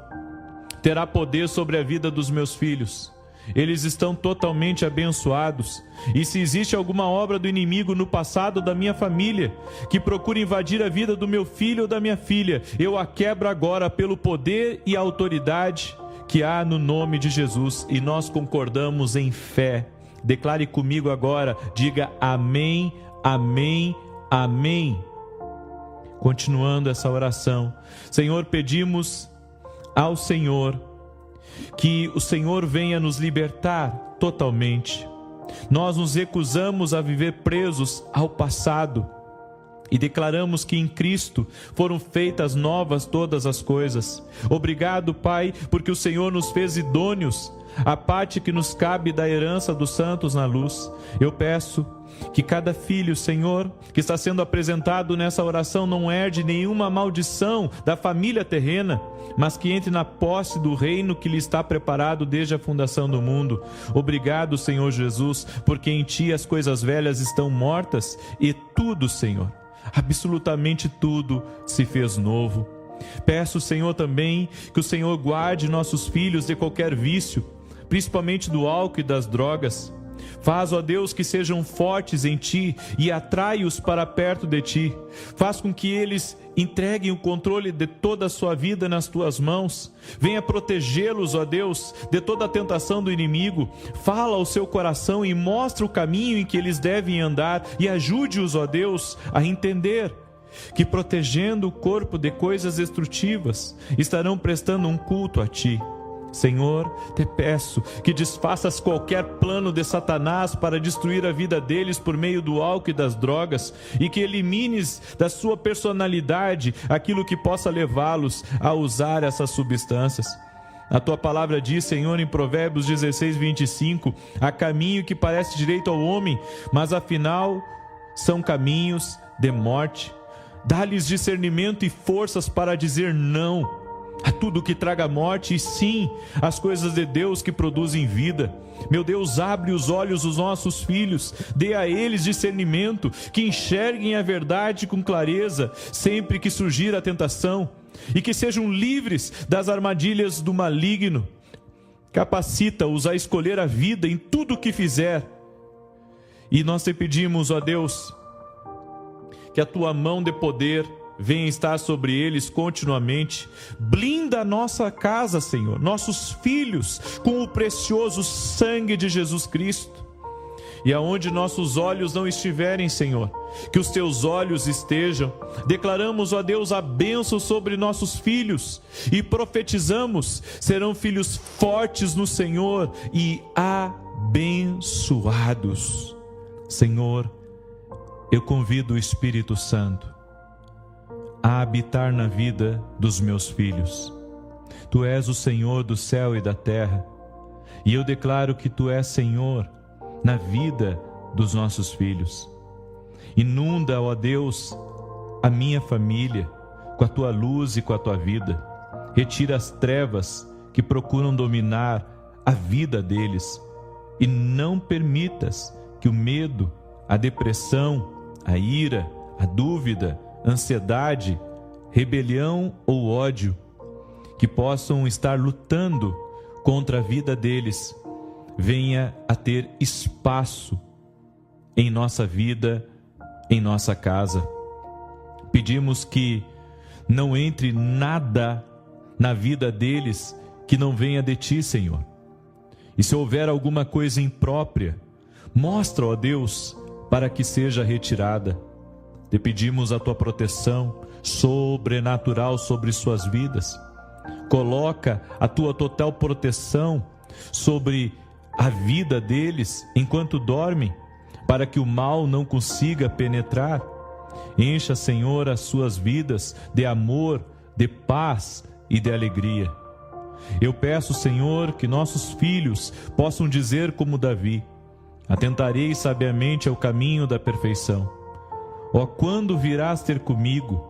terá poder sobre a vida dos meus filhos. Eles estão totalmente abençoados. E se existe alguma obra do inimigo no passado da minha família que procura invadir a vida do meu filho ou da minha filha, eu a quebro agora pelo poder e a autoridade que há no nome de Jesus. E nós concordamos em fé. Declare comigo agora, diga amém, amém, amém. Continuando essa oração, Senhor, pedimos ao Senhor que o Senhor venha nos libertar totalmente. Nós nos recusamos a viver presos ao passado e declaramos que em Cristo foram feitas novas todas as coisas. Obrigado, Pai, porque o Senhor nos fez idôneos à parte que nos cabe da herança dos santos na luz. Eu peço que cada filho, Senhor, que está sendo apresentado nessa oração não herde nenhuma maldição da família terrena, mas que entre na posse do reino que lhe está preparado desde a fundação do mundo. Obrigado, Senhor Jesus, porque em Ti as coisas velhas estão mortas e tudo, Senhor, absolutamente tudo se fez novo. Peço, Senhor, também que o Senhor guarde nossos filhos de qualquer vício, principalmente do álcool e das drogas. Faz, ó Deus, que sejam fortes em Ti e atrai-os para perto de Ti. Faz com que eles entreguem o controle de toda a sua vida nas Tuas mãos. Venha protegê-los, ó Deus, de toda a tentação do inimigo. Fala ao seu coração e mostra o caminho em que eles devem andar e ajude-os, ó Deus, a entender que protegendo o corpo de coisas destrutivas, estarão prestando um culto a Ti. Senhor, te peço que desfaças qualquer plano de Satanás para destruir a vida deles por meio do álcool e das drogas, e que elimines da sua personalidade aquilo que possa levá-los a usar essas substâncias. A Tua palavra diz, Senhor, em Provérbios 16, 25, há caminho que parece direito ao homem, mas afinal são caminhos de morte. Dá-lhes discernimento e forças para dizer não a tudo que traga morte, e sim, as coisas de Deus que produzem vida. Meu Deus, abre os olhos dos nossos filhos, dê a eles discernimento, que enxerguem a verdade com clareza, sempre que surgir a tentação, e que sejam livres das armadilhas do maligno. Capacita-os a escolher a vida em tudo o que fizer. E nós te pedimos, ó Deus, que a Tua mão de poder venha estar sobre eles continuamente. Blinda a nossa casa, Senhor, nossos filhos, com o precioso sangue de Jesus Cristo. E aonde nossos olhos não estiverem, Senhor, que os Teus olhos estejam. Declaramos, ó Deus, a bênção sobre nossos filhos e profetizamos: serão filhos fortes no Senhor e abençoados. Senhor, eu convido o Espírito Santo a habitar na vida dos meus filhos. Tu és o Senhor do céu e da terra, e eu declaro que Tu és Senhor na vida dos nossos filhos. Inunda, ó Deus, a minha família com a Tua luz e com a Tua vida. Retira as trevas que procuram dominar a vida deles, e não permitas que o medo, a depressão, a ira, a dúvida, ansiedade, rebelião ou ódio que possam estar lutando contra a vida deles, venha a ter espaço em nossa vida, em nossa casa. Pedimos que não entre nada na vida deles que não venha de Ti, Senhor. E se houver alguma coisa imprópria, mostra, ó Deus, para que seja retirada. Te pedimos a Tua proteção sobrenatural sobre suas vidas. Coloca a Tua total proteção sobre a vida deles enquanto dormem, para que o mal não consiga penetrar. Encha, Senhor, as suas vidas de amor, de paz e de alegria. Eu peço, Senhor, que nossos filhos possam dizer como Davi: atentarei sabiamente ao caminho da perfeição. Ó, quando virás ter comigo?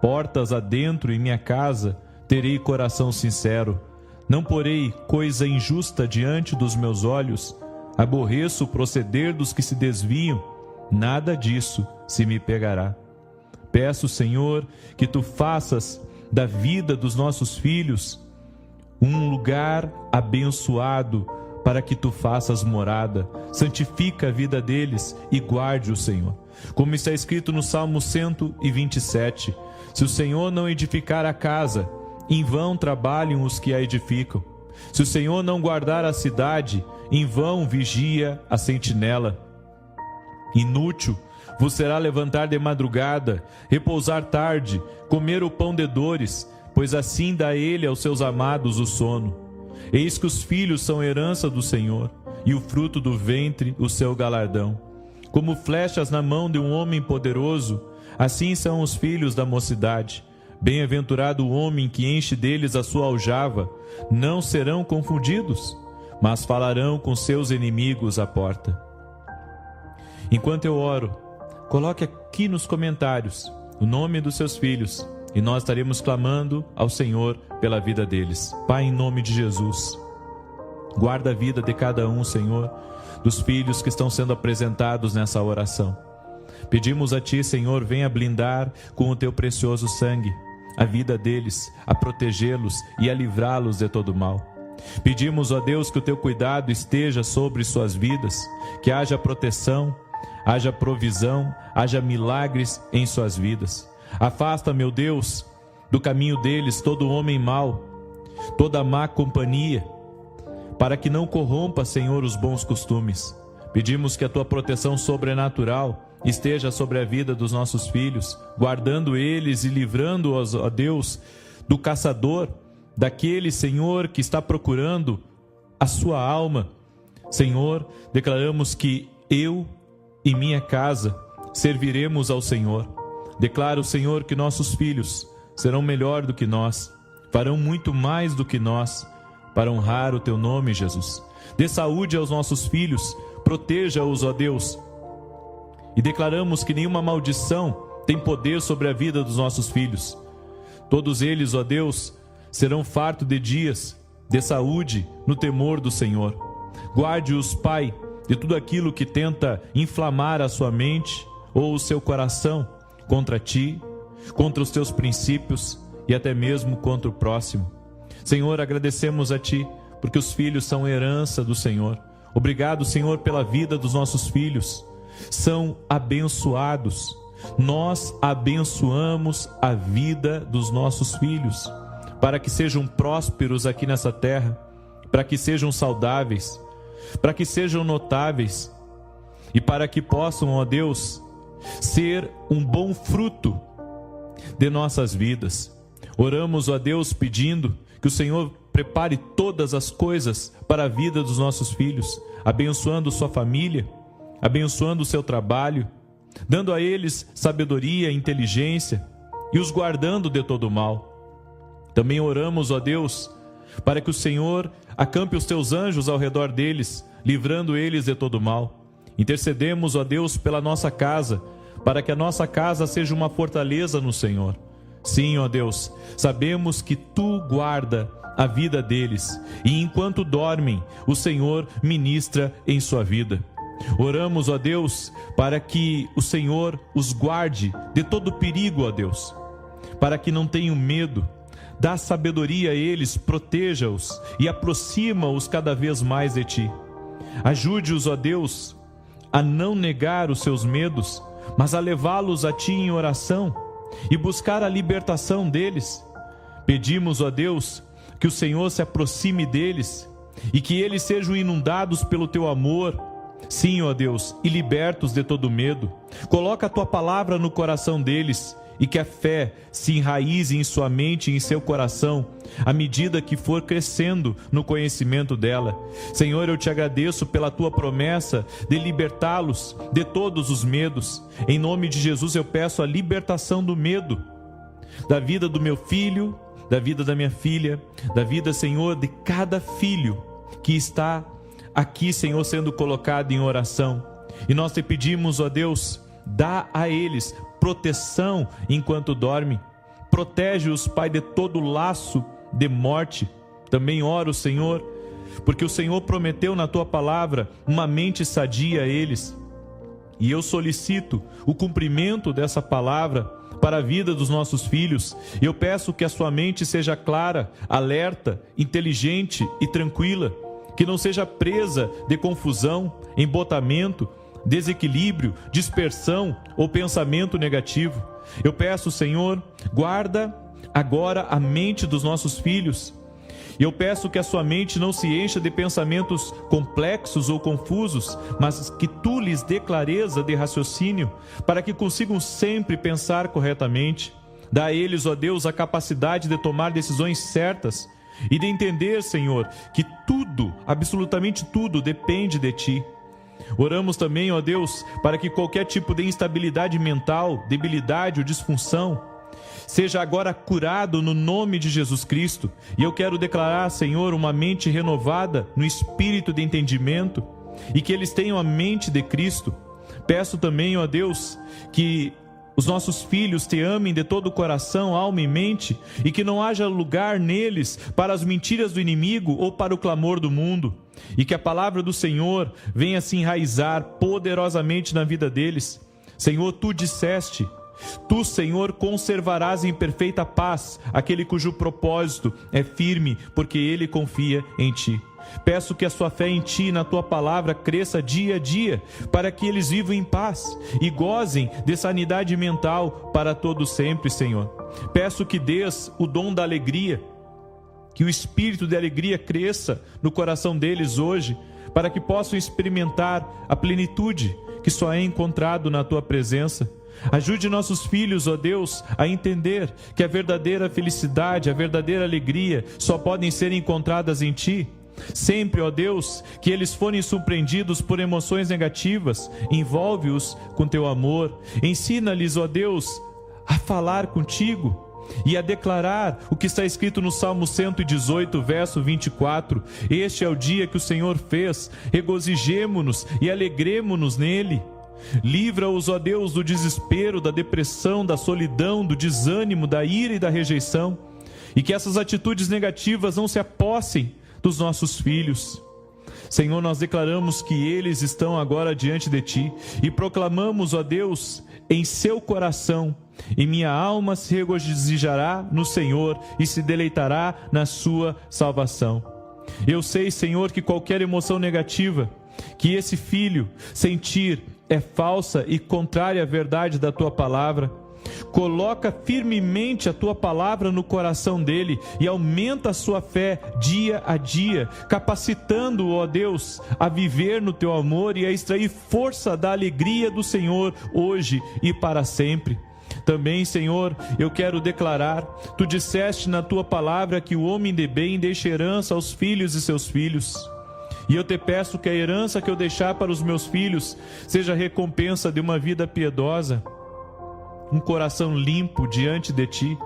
Portas adentro em minha casa, terei coração sincero. Não porei coisa injusta diante dos meus olhos. Aborreço o proceder dos que se desviam. Nada disso se me pegará. Peço, Senhor, que Tu faças da vida dos nossos filhos um lugar abençoado, para que Tu faças morada. Santifica a vida deles e guarde-o, Senhor. Como está escrito no Salmo 127, se o Senhor não edificar a casa, em vão trabalham os que a edificam. Se o Senhor não guardar a cidade, em vão vigia a sentinela. Inútil vos será levantar de madrugada, repousar tarde, comer o pão de dores, pois assim dá ele aos seus amados o sono. Eis que os filhos são herança do Senhor, e o fruto do ventre o seu galardão. Como flechas na mão de um homem poderoso, assim são os filhos da mocidade. Bem-aventurado o homem que enche deles a sua aljava. Não serão confundidos, mas falarão com seus inimigos à porta. Enquanto eu oro, coloque aqui nos comentários o nome dos seus filhos, e nós estaremos clamando ao Senhor pela vida deles. Pai, em nome de Jesus, guarda a vida de cada um, Senhor, dos filhos que estão sendo apresentados nessa oração. Pedimos a Ti, Senhor, venha blindar com o Teu precioso sangue a vida deles, a protegê-los e a livrá-los de todo mal. Pedimos, ó Deus, que o Teu cuidado esteja sobre suas vidas, que haja proteção, haja provisão, haja milagres em suas vidas. Afasta, meu Deus, do caminho deles todo homem mau, toda má companhia, para que não corrompa, Senhor, os bons costumes. Pedimos que a Tua proteção sobrenatural esteja sobre a vida dos nossos filhos, guardando eles e livrando-os, ó Deus, do caçador, daquele, Senhor, que está procurando a sua alma. Senhor, declaramos que eu e minha casa serviremos ao Senhor. Declaro, Senhor, que nossos filhos serão melhor do que nós, farão muito mais do que nós, para honrar o Teu nome, Jesus. Dê saúde aos nossos filhos, proteja-os, ó Deus. E declaramos que nenhuma maldição tem poder sobre a vida dos nossos filhos. Todos eles, ó Deus, serão fartos de dias, de saúde, no temor do Senhor. Guarde-os, Pai, de tudo aquilo que tenta inflamar a sua mente ou o seu coração contra Ti, contra os Teus princípios e até mesmo contra o próximo. Senhor, agradecemos a Ti, porque os filhos são herança do Senhor. Obrigado, Senhor, pela vida dos nossos filhos. São abençoados. Nós abençoamos a vida dos nossos filhos, para que sejam prósperos aqui nessa terra, para que sejam saudáveis, para que sejam notáveis e para que possam, ó Deus, ser um bom fruto de nossas vidas. Oramos, ó Deus, pedindo que o Senhor prepare todas as coisas para a vida dos nossos filhos, abençoando sua família, abençoando o seu trabalho, dando a eles sabedoria e inteligência e os guardando de todo mal. Também oramos, ó Deus, para que o Senhor acampe os Teus anjos ao redor deles, livrando eles de todo mal. Intercedemos, ó Deus, pela nossa casa, para que a nossa casa seja uma fortaleza no Senhor. Sim, ó Deus, sabemos que Tu guarda a vida deles, e enquanto dormem, o Senhor ministra em sua vida. Oramos, ó Deus, para que o Senhor os guarde de todo perigo, ó Deus, para que não tenham medo. Dá sabedoria a eles, proteja-os e aproxima-os cada vez mais de Ti. Ajude-os, ó Deus, a não negar os seus medos, mas a levá-los a Ti em oração e buscar a libertação deles. Pedimos, ó Deus, que o Senhor se aproxime deles e que eles sejam inundados pelo Teu amor. Sim, ó Deus, e libertos de todo medo. Coloca a Tua palavra no coração deles e que a fé se enraize em sua mente e em seu coração, à medida que for crescendo no conhecimento dela. Senhor, eu Te agradeço pela Tua promessa de libertá-los de todos os medos. Em nome de Jesus eu peço a libertação do medo, da vida do meu filho, da vida da minha filha, da vida, Senhor, de cada filho que está aqui, Senhor, sendo colocado em oração. E nós Te pedimos, ó Deus, dá a eles proteção enquanto dormem. Protege-os, Pai, de todo laço de morte. Também oro, Senhor, porque o Senhor prometeu na Tua palavra uma mente sadia a eles. E eu solicito o cumprimento dessa palavra para a vida dos nossos filhos. Eu peço que a sua mente seja clara, alerta, inteligente e tranquila, que não seja presa de confusão, embotamento, desequilíbrio, dispersão ou pensamento negativo. Eu peço, Senhor, guarda agora a mente dos nossos filhos. Eu peço que a sua mente não se encha de pensamentos complexos ou confusos, mas que tu lhes dê clareza de raciocínio, para que consigam sempre pensar corretamente. Dá a eles, ó Deus, a capacidade de tomar decisões certas e de entender, Senhor, que tudo, absolutamente tudo, depende de ti. Oramos também, ó Deus, para que qualquer tipo de instabilidade mental, debilidade ou disfunção seja agora curado no nome de Jesus Cristo. E eu quero declarar, Senhor, uma mente renovada no espírito de entendimento, e que eles tenham a mente de Cristo. Peço também, ó Deus, que os nossos filhos te amem de todo o coração, alma e mente, e que não haja lugar neles para as mentiras do inimigo ou para o clamor do mundo, e que a palavra do Senhor venha se enraizar poderosamente na vida deles. Senhor, tu disseste: tu, Senhor, conservarás em perfeita paz aquele cujo propósito é firme, porque ele confia em ti. Peço que a sua fé em ti e na tua palavra cresça dia a dia, para que eles vivam em paz e gozem de sanidade mental para todo sempre, Senhor. Peço que dês o dom da alegria, que o espírito de alegria cresça no coração deles hoje, para que possam experimentar a plenitude que só é encontrado na tua presença. Ajude nossos filhos, ó Deus, a entender que a verdadeira felicidade, a verdadeira alegria só podem ser encontradas em ti. Sempre, ó Deus, que eles forem surpreendidos por emoções negativas, envolve-os com teu amor. Ensina-lhes, ó Deus, a falar contigo e a declarar o que está escrito no Salmo 118, verso 24. Este é o dia que o Senhor fez, regozijemo-nos e alegremo-nos nele. Livra-os, ó Deus, do desespero, da depressão, da solidão, do desânimo, da ira e da rejeição, e que essas atitudes negativas não se apossem dos nossos filhos. Senhor, nós declaramos que eles estão agora diante de ti e proclamamos, ó Deus, em seu coração: e minha alma se regozijará no Senhor e se deleitará na sua salvação. Eu sei, Senhor, que qualquer emoção negativa que esse filho sentir é falsa e contrária à verdade da tua palavra. Coloca firmemente a tua palavra no coração dele e aumenta a sua fé dia a dia, capacitando-o, ó Deus, a viver no teu amor e a extrair força da alegria do Senhor hoje e para sempre. Também, Senhor, eu quero declarar: tu disseste na tua palavra que o homem de bem deixa herança aos filhos e seus filhos. E eu te peço que a herança que eu deixar para os meus filhos seja a recompensa de uma vida piedosa, um coração limpo diante de ti.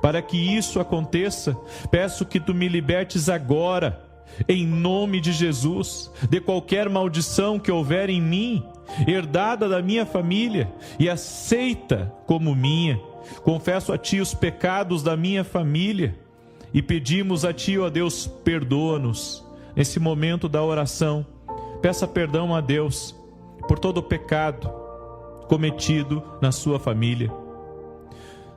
Para que isso aconteça, peço que tu me libertes agora, em nome de Jesus, de qualquer maldição que houver em mim, herdada da minha família e aceita como minha. Confesso a ti os pecados da minha família e pedimos a ti, ó Deus, perdoa-nos. Nesse momento da oração, peça perdão a Deus por todo o pecado cometido na sua família.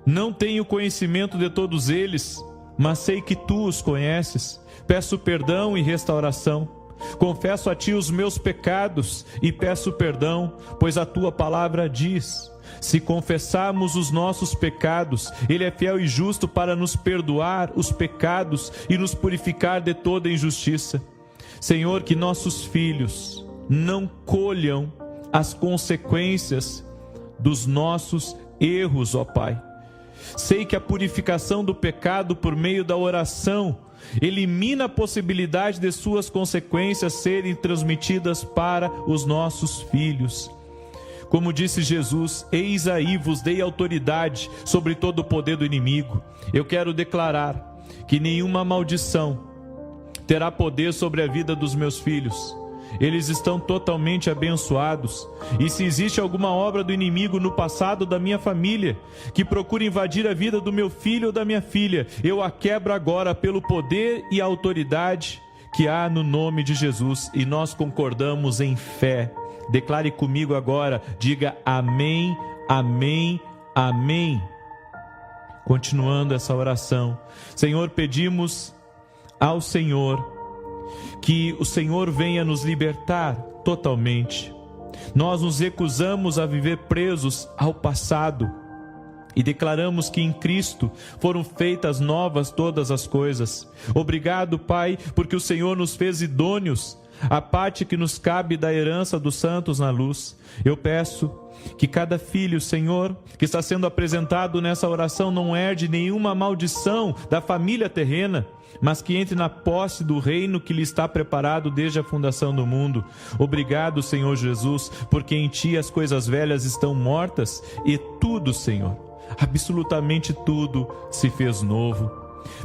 Não tenho conhecimento de todos eles, mas sei que tu os conheces. Peço perdão e restauração. Confesso a ti os meus pecados e peço perdão, pois a tua palavra diz: se confessarmos os nossos pecados, ele é fiel e justo para nos perdoar os pecados e nos purificar de toda injustiça. Senhor, que nossos filhos não colham as consequências dos nossos erros, ó Pai. Sei que a purificação do pecado por meio da oração elimina a possibilidade de suas consequências serem transmitidas para os nossos filhos. Como disse Jesus: eis aí vos dei autoridade sobre todo o poder do inimigo. Eu quero declarar que nenhuma maldição terá poder sobre a vida dos meus filhos, eles estão totalmente abençoados. E se existe alguma obra do inimigo no passado da minha família, que procura invadir a vida do meu filho ou da minha filha, eu a quebro agora pelo poder e autoridade que há no nome de Jesus. E nós concordamos em fé. Declare comigo agora, diga amém, amém, amém. Continuando essa oração, Senhor, pedimos ao Senhor que o Senhor venha nos libertar totalmente. Nós nos recusamos a viver presos ao passado e declaramos que em Cristo foram feitas novas todas as coisas. Obrigado, Pai, porque o Senhor nos fez idôneos à parte que nos cabe da herança dos santos na luz. Eu peço que cada filho, Senhor, que está sendo apresentado nessa oração não herde nenhuma maldição da família terrena, mas que entre na posse do reino que lhe está preparado desde a fundação do mundo. Obrigado, Senhor Jesus, porque em Ti as coisas velhas estão mortas e tudo, Senhor, absolutamente tudo se fez novo.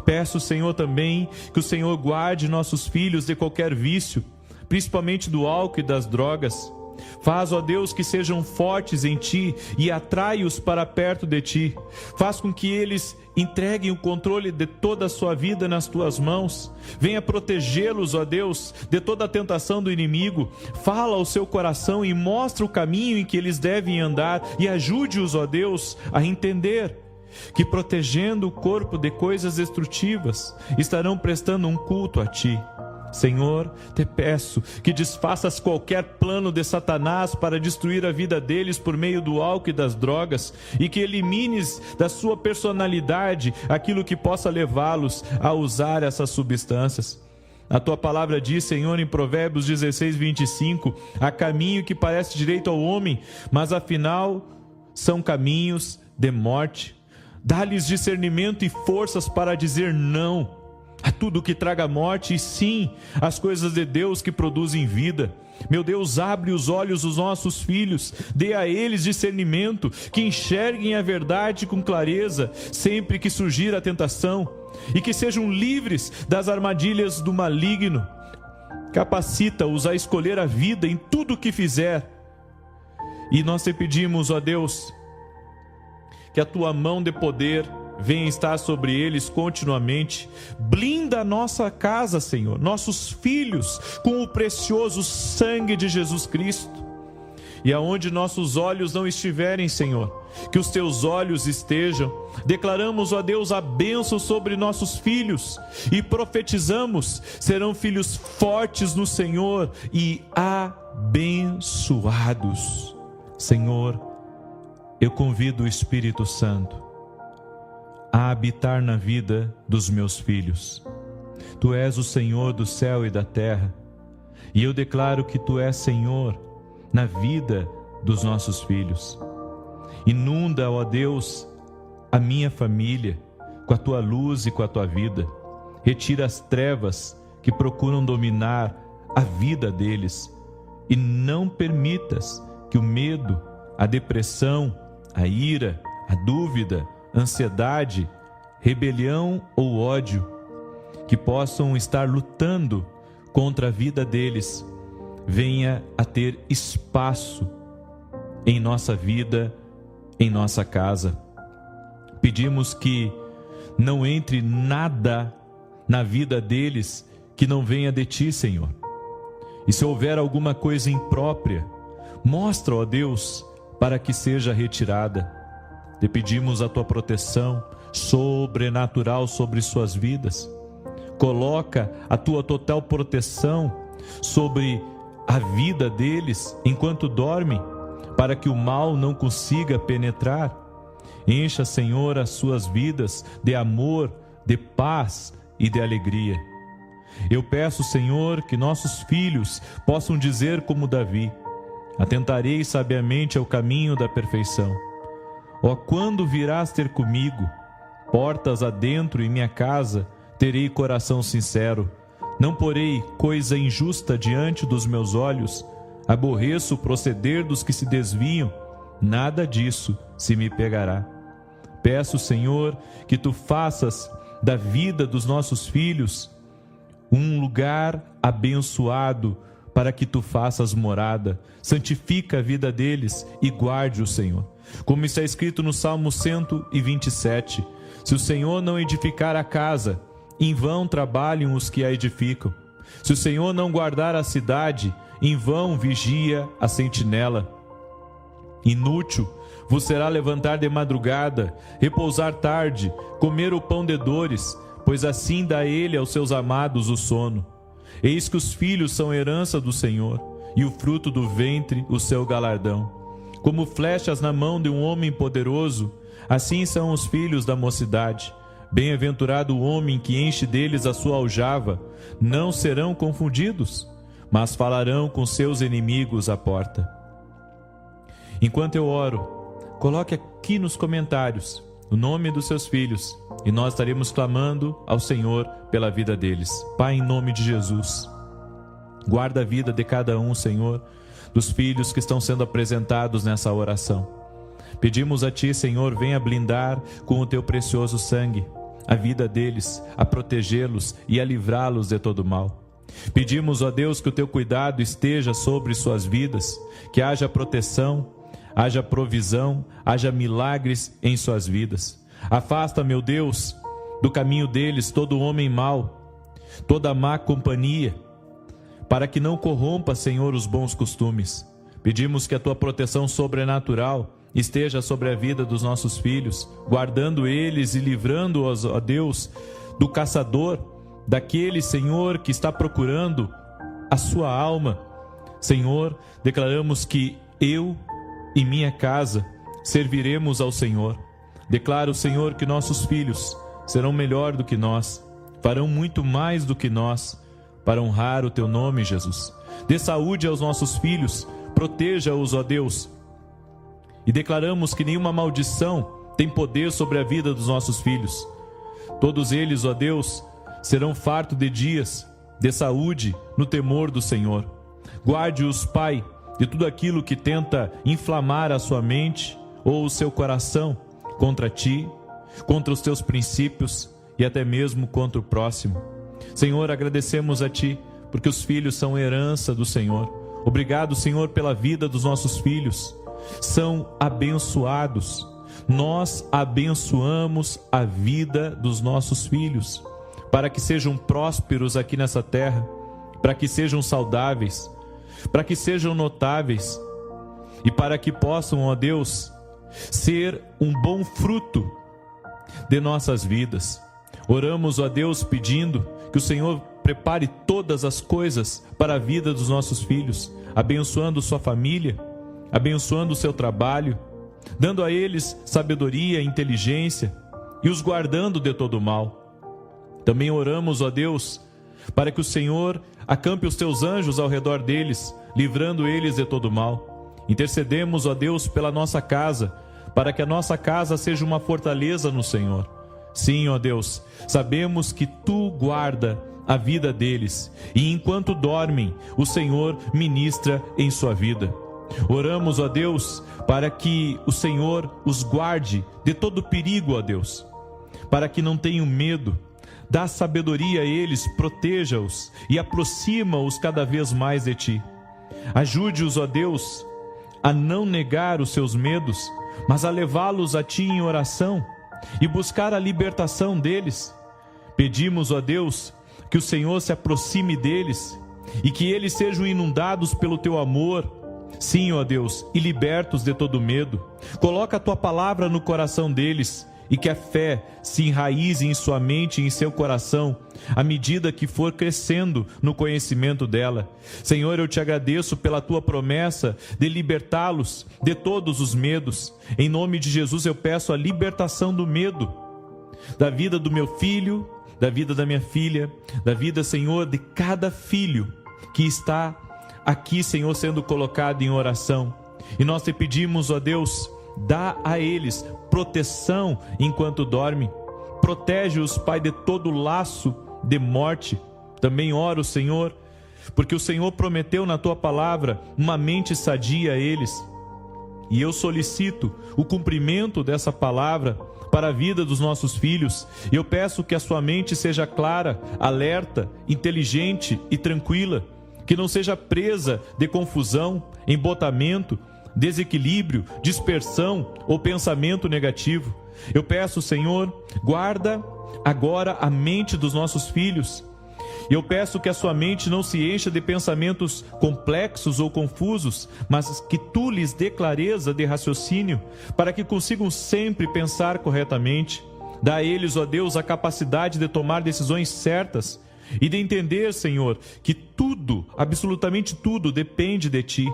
Peço, Senhor, também que o Senhor guarde nossos filhos de qualquer vício, principalmente do álcool e das drogas. Faz, ó Deus, que sejam fortes em Ti e atrai-os para perto de Ti. Faz com que eles entreguem o controle de toda a sua vida nas Tuas mãos. Venha protegê-los, ó Deus, de toda a tentação do inimigo. Fala ao seu coração e mostra o caminho em que eles devem andar e ajude-os, ó Deus, a entender que protegendo o corpo de coisas destrutivas, estarão prestando um culto a Ti. Senhor, te peço que desfaças qualquer plano de Satanás para destruir a vida deles por meio do álcool e das drogas, e que elimines da sua personalidade aquilo que possa levá-los a usar essas substâncias. A Tua palavra diz, Senhor, em Provérbios 16, 25, há caminho que parece direito ao homem, mas afinal são caminhos de morte. Dá-lhes discernimento e forças para dizer não a tudo que traga morte e sim às coisas de Deus que produzem vida. Meu Deus, abre os olhos dos nossos filhos, dê a eles discernimento, que enxerguem a verdade com clareza sempre que surgir a tentação e que sejam livres das armadilhas do maligno. Capacita-os a escolher a vida em tudo o que fizer. E nós te pedimos, ó Deus, que a Tua mão de poder venha estar sobre eles continuamente. Blinda a nossa casa, Senhor, nossos filhos, com o precioso sangue de Jesus Cristo. E aonde nossos olhos não estiverem, Senhor, que os Teus olhos estejam. Declaramos, ó Deus, a bênção sobre nossos filhos e profetizamos: serão filhos fortes no Senhor e abençoados. Senhor, eu convido o Espírito Santo a habitar na vida dos meus filhos. Tu és o Senhor do céu e da terra, e eu declaro que Tu és Senhor na vida dos nossos filhos. Inunda, ó Deus, a minha família com a Tua luz e com a Tua vida. Retira as trevas que procuram dominar a vida deles, e não permitas que o medo, a depressão, a ira, a dúvida, ansiedade, rebelião ou ódio que possam estar lutando contra a vida deles, venha a ter espaço em nossa vida, em nossa casa. Pedimos que não entre nada na vida deles que não venha de Ti, Senhor. E se houver alguma coisa imprópria, mostra, ó Deus, para que seja retirada. Te pedimos a Tua proteção sobrenatural sobre suas vidas. Coloca a Tua total proteção sobre a vida deles enquanto dormem, para que o mal não consiga penetrar. Encha, Senhor, as suas vidas de amor, de paz e de alegria. Eu peço, Senhor, que nossos filhos possam dizer como Davi: atentarei sabiamente ao caminho da perfeição. Ó, quando virás ter comigo? Portas adentro em minha casa, terei coração sincero. Não porei coisa injusta diante dos meus olhos. Aborreço o proceder dos que se desviam. Nada disso se me pegará. Peço, Senhor, que Tu faças da vida dos nossos filhos um lugar abençoado para que tu faças morada. Santifica a vida deles e guarde-o, Senhor. Como está escrito no Salmo 127, se o Senhor não edificar a casa, em vão trabalham os que a edificam. Se o Senhor não guardar a cidade, em vão vigia a sentinela. Inútil vos será levantar de madrugada, repousar tarde, comer o pão de dores, pois assim dá ele aos seus amados o sono. Eis que os filhos são herança do Senhor, e o fruto do ventre o seu galardão. Como flechas na mão de um homem poderoso, assim são os filhos da mocidade. Bem-aventurado o homem que enche deles a sua aljava. Não serão confundidos, mas falarão com seus inimigos à porta. Enquanto eu oro, coloque aqui nos comentários o nome dos seus filhos, e nós estaremos clamando ao Senhor pela vida deles. Pai, em nome de Jesus, guarda a vida de cada um, Senhor, dos filhos que estão sendo apresentados nessa oração. Pedimos a Ti, Senhor, venha blindar com o Teu precioso sangue a vida deles, a protegê-los e a livrá-los de todo mal. Pedimos, ó Deus, que o Teu cuidado esteja sobre suas vidas, que haja proteção, haja provisão, haja milagres em suas vidas. Afasta, meu Deus, do caminho deles todo homem mau, toda má companhia, para que não corrompa, Senhor, os bons costumes. Pedimos que a Tua proteção sobrenatural esteja sobre a vida dos nossos filhos, guardando eles e livrando-os, ó Deus, do caçador, daquele, Senhor, que está procurando a sua alma. Senhor, declaramos que eu e minha casa serviremos ao Senhor. Declaro, Senhor, que nossos filhos serão melhor do que nós, farão muito mais do que nós, para honrar o Teu nome, Jesus. Dê saúde aos nossos filhos, proteja-os, ó Deus. E declaramos que nenhuma maldição tem poder sobre a vida dos nossos filhos. Todos eles, ó Deus, serão fartos de dias, de saúde, no temor do Senhor. Guarde-os, Pai, de tudo aquilo que tenta inflamar a sua mente ou o seu coração contra Ti, contra os Teus princípios e até mesmo contra o próximo. Senhor, agradecemos a Ti, porque os filhos são herança do Senhor. Obrigado, Senhor, pela vida dos nossos filhos. São abençoados. Nós abençoamos a vida dos nossos filhos, para que sejam prósperos aqui nessa terra, para que sejam saudáveis, para que sejam notáveis e para que possam, ó Deus, ser um bom fruto de nossas vidas. Oramos, ó Deus, pedindo que o Senhor prepare todas as coisas para a vida dos nossos filhos, abençoando sua família, abençoando o seu trabalho, dando a eles sabedoria, inteligência e os guardando de todo mal. Também oramos, ó Deus, para que o Senhor acampe os Teus anjos ao redor deles, livrando eles de todo mal. Intercedemos, ó Deus, pela nossa casa, para que a nossa casa seja uma fortaleza no Senhor. Sim, ó Deus, sabemos que Tu guarda a vida deles, e enquanto dormem, o Senhor ministra em sua vida. Oramos, ó Deus, para que o Senhor os guarde de todo perigo, ó Deus, para que não tenham medo. Dá sabedoria a eles, proteja-os e aproxima-os cada vez mais de Ti. Ajude-os, ó Deus, a não negar os seus medos, mas a levá-los a Ti em oração e buscar a libertação deles. Pedimos, ó Deus, que o Senhor se aproxime deles e que eles sejam inundados pelo Teu amor. Sim, ó Deus, e libertos de todo medo. Coloca a Tua palavra no coração deles e que a fé se enraize em sua mente e em seu coração, à medida que for crescendo no conhecimento dela. Senhor, eu Te agradeço pela Tua promessa de libertá-los de todos os medos. Em nome de Jesus eu peço a libertação do medo, da vida do meu filho, da vida da minha filha, da vida, Senhor, de cada filho que está aqui, Senhor, sendo colocado em oração. E nós Te pedimos, ó Deus, dá a eles proteção enquanto dormem. Protege-os, Pai, de todo laço de morte. Também oro, Senhor, porque o Senhor prometeu na Tua palavra uma mente sadia a eles. E eu solicito o cumprimento dessa palavra para a vida dos nossos filhos. E eu peço que a sua mente seja clara, alerta, inteligente e tranquila, que não seja presa de confusão, embotamento, desequilíbrio, dispersão ou pensamento negativo. Eu peço, Senhor, guarda agora a mente dos nossos filhos. Eu peço que a sua mente não se encha de pensamentos complexos ou confusos, mas que tu lhes dê clareza de raciocínio, para que consigam sempre pensar corretamente. Dá a eles, ó Deus, a capacidade de tomar decisões certas e de entender, Senhor, que tudo, absolutamente tudo, depende de ti.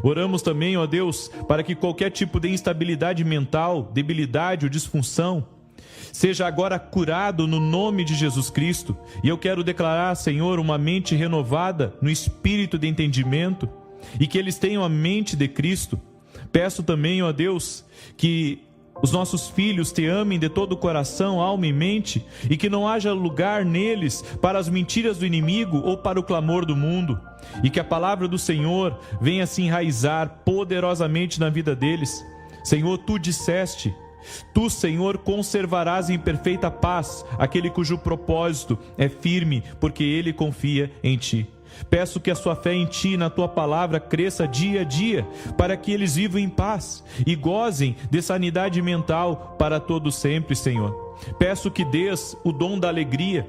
Oramos também, ó Deus, para que qualquer tipo de instabilidade mental, debilidade ou disfunção seja agora curado no nome de Jesus Cristo. E eu quero declarar, Senhor, uma mente renovada no espírito de entendimento e que eles tenham a mente de Cristo. Peço também, ó Deus, que os nossos filhos te amem de todo o coração, alma e mente, e que não haja lugar neles para as mentiras do inimigo ou para o clamor do mundo, e que a palavra do Senhor venha se enraizar poderosamente na vida deles. Senhor, tu disseste: tu, Senhor, conservarás em perfeita paz aquele cujo propósito é firme, porque ele confia em ti. Peço que a sua fé em ti e na tua palavra cresça dia a dia, para que eles vivam em paz e gozem de sanidade mental para todo sempre, Senhor. Peço que dês o dom da alegria,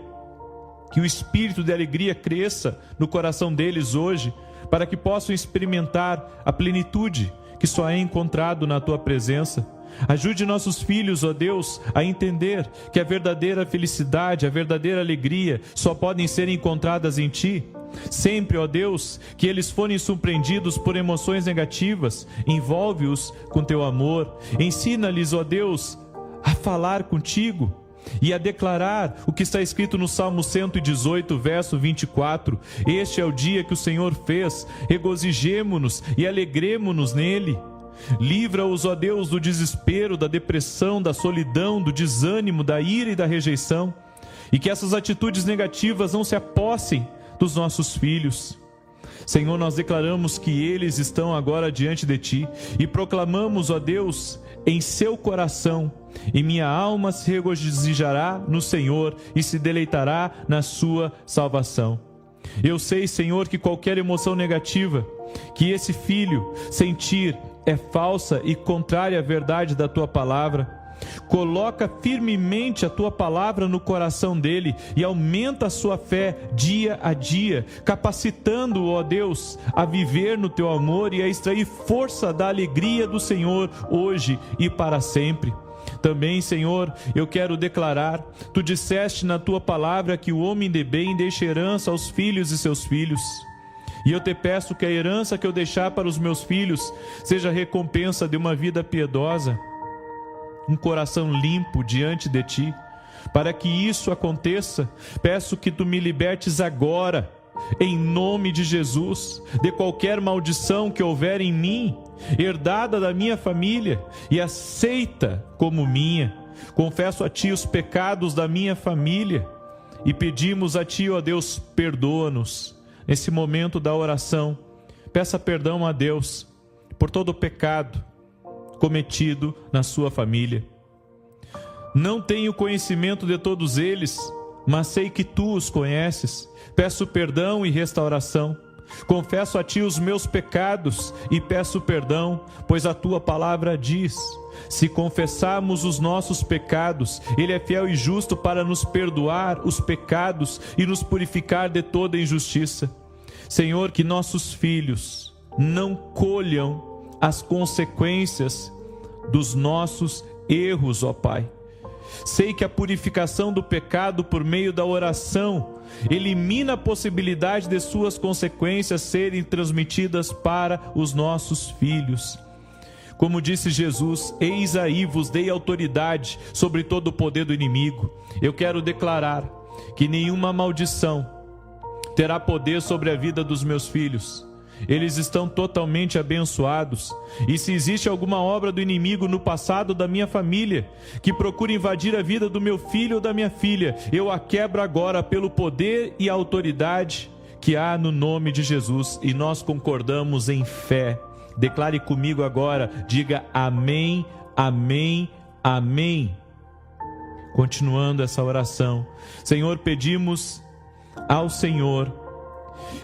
que o espírito de alegria cresça no coração deles hoje, para que possam experimentar a plenitude que só é encontrado na tua presença. Ajude nossos filhos, ó Deus, a entender que a verdadeira felicidade, a verdadeira alegria só podem ser encontradas em ti. Sempre, ó Deus, que eles forem surpreendidos por emoções negativas, envolve-os com teu amor. Ensina-lhes, ó Deus, a falar contigo e a declarar o que está escrito no Salmo 118, verso 24. Este é o dia que o Senhor fez, regozijemo-nos e alegremo-nos nele. Livra-os, ó Deus, do desespero, da depressão, da solidão, do desânimo, da ira e da rejeição, e que essas atitudes negativas não se apossem dos nossos filhos. Senhor, nós declaramos que eles estão agora diante de ti e proclamamos, ó Deus, em seu coração: e minha alma se regozijará no Senhor e se deleitará na sua salvação. Eu sei, Senhor, que qualquer emoção negativa que esse filho sentir é falsa e contrária à verdade da tua palavra. Coloca firmemente a tua palavra no coração dele e aumenta a sua fé dia a dia, capacitando-o, ó Deus, a viver no teu amor e a extrair força da alegria do Senhor hoje e para sempre. Também, Senhor, eu quero declarar: tu disseste na tua palavra que o homem de bem deixa herança aos filhos e seus filhos. E eu te peço que a herança que eu deixar para os meus filhos seja a recompensa de uma vida piedosa, um coração limpo diante de ti. Para que isso aconteça, peço que tu me libertes agora, em nome de Jesus, de qualquer maldição que houver em mim, herdada da minha família e aceita como minha. Confesso a ti os pecados da minha família e pedimos a ti, ó Deus, perdoa-nos. Nesse momento da oração, peça perdão a Deus por todo o pecado cometido na sua família. Não tenho conhecimento de todos eles, mas sei que tu os conheces. Peço perdão e restauração. Confesso a ti os meus pecados e peço perdão, pois a tua palavra diz: se confessarmos os nossos pecados, ele é fiel e justo para nos perdoar os pecados e nos purificar de toda injustiça. Senhor, que nossos filhos não colham as consequências dos nossos erros, ó Pai. Sei que a purificação do pecado por meio da oração elimina a possibilidade de suas consequências serem transmitidas para os nossos filhos. Como disse Jesus: eis aí vos dei autoridade sobre todo o poder do inimigo. Eu quero declarar que nenhuma maldição terá poder sobre a vida dos meus filhos. Eles estão totalmente abençoados. E se existe alguma obra do inimigo no passado da minha família que procura invadir a vida do meu filho ou da minha filha, eu a quebro agora pelo poder e autoridade que há no nome de Jesus. E nós concordamos em fé. Declare comigo agora, diga amém, amém, amém. Continuando essa oração, Senhor, pedimos ao Senhor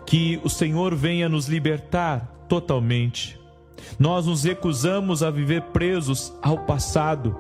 que o Senhor venha nos libertar totalmente. Nós nos recusamos a viver presos ao passado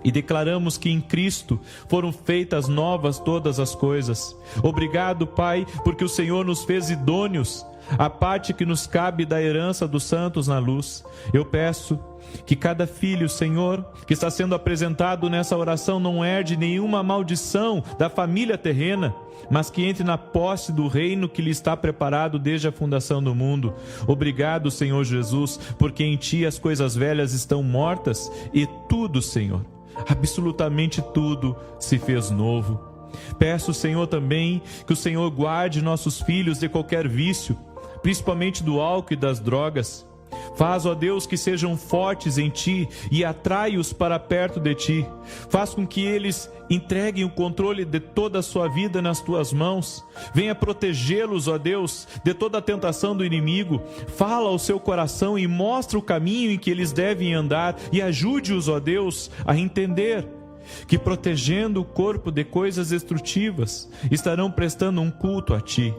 e declaramos que em Cristo foram feitas novas todas as coisas. Obrigado, Pai, porque o Senhor nos fez idôneos à parte que nos cabe da herança dos santos na luz. Eu peço que cada filho, Senhor, que está sendo apresentado nessa oração não herde nenhuma maldição da família terrena, mas que entre na posse do reino que lhe está preparado desde a fundação do mundo. Obrigado, Senhor Jesus, porque em Ti as coisas velhas estão mortas e tudo, Senhor, absolutamente tudo se fez novo. Peço, Senhor, também que o Senhor guarde nossos filhos de qualquer vício, principalmente do álcool e das drogas. Faz, ó Deus, que sejam fortes em Ti e atrai-os para perto de Ti. Faz com que eles entreguem o controle de toda a sua vida nas Tuas mãos. Venha protegê-los, ó Deus, de toda a tentação do inimigo. Fala ao seu coração e mostra o caminho em que eles devem andar e ajude-os, ó Deus, a entender que protegendo o corpo de coisas destrutivas, estarão prestando um culto a Ti.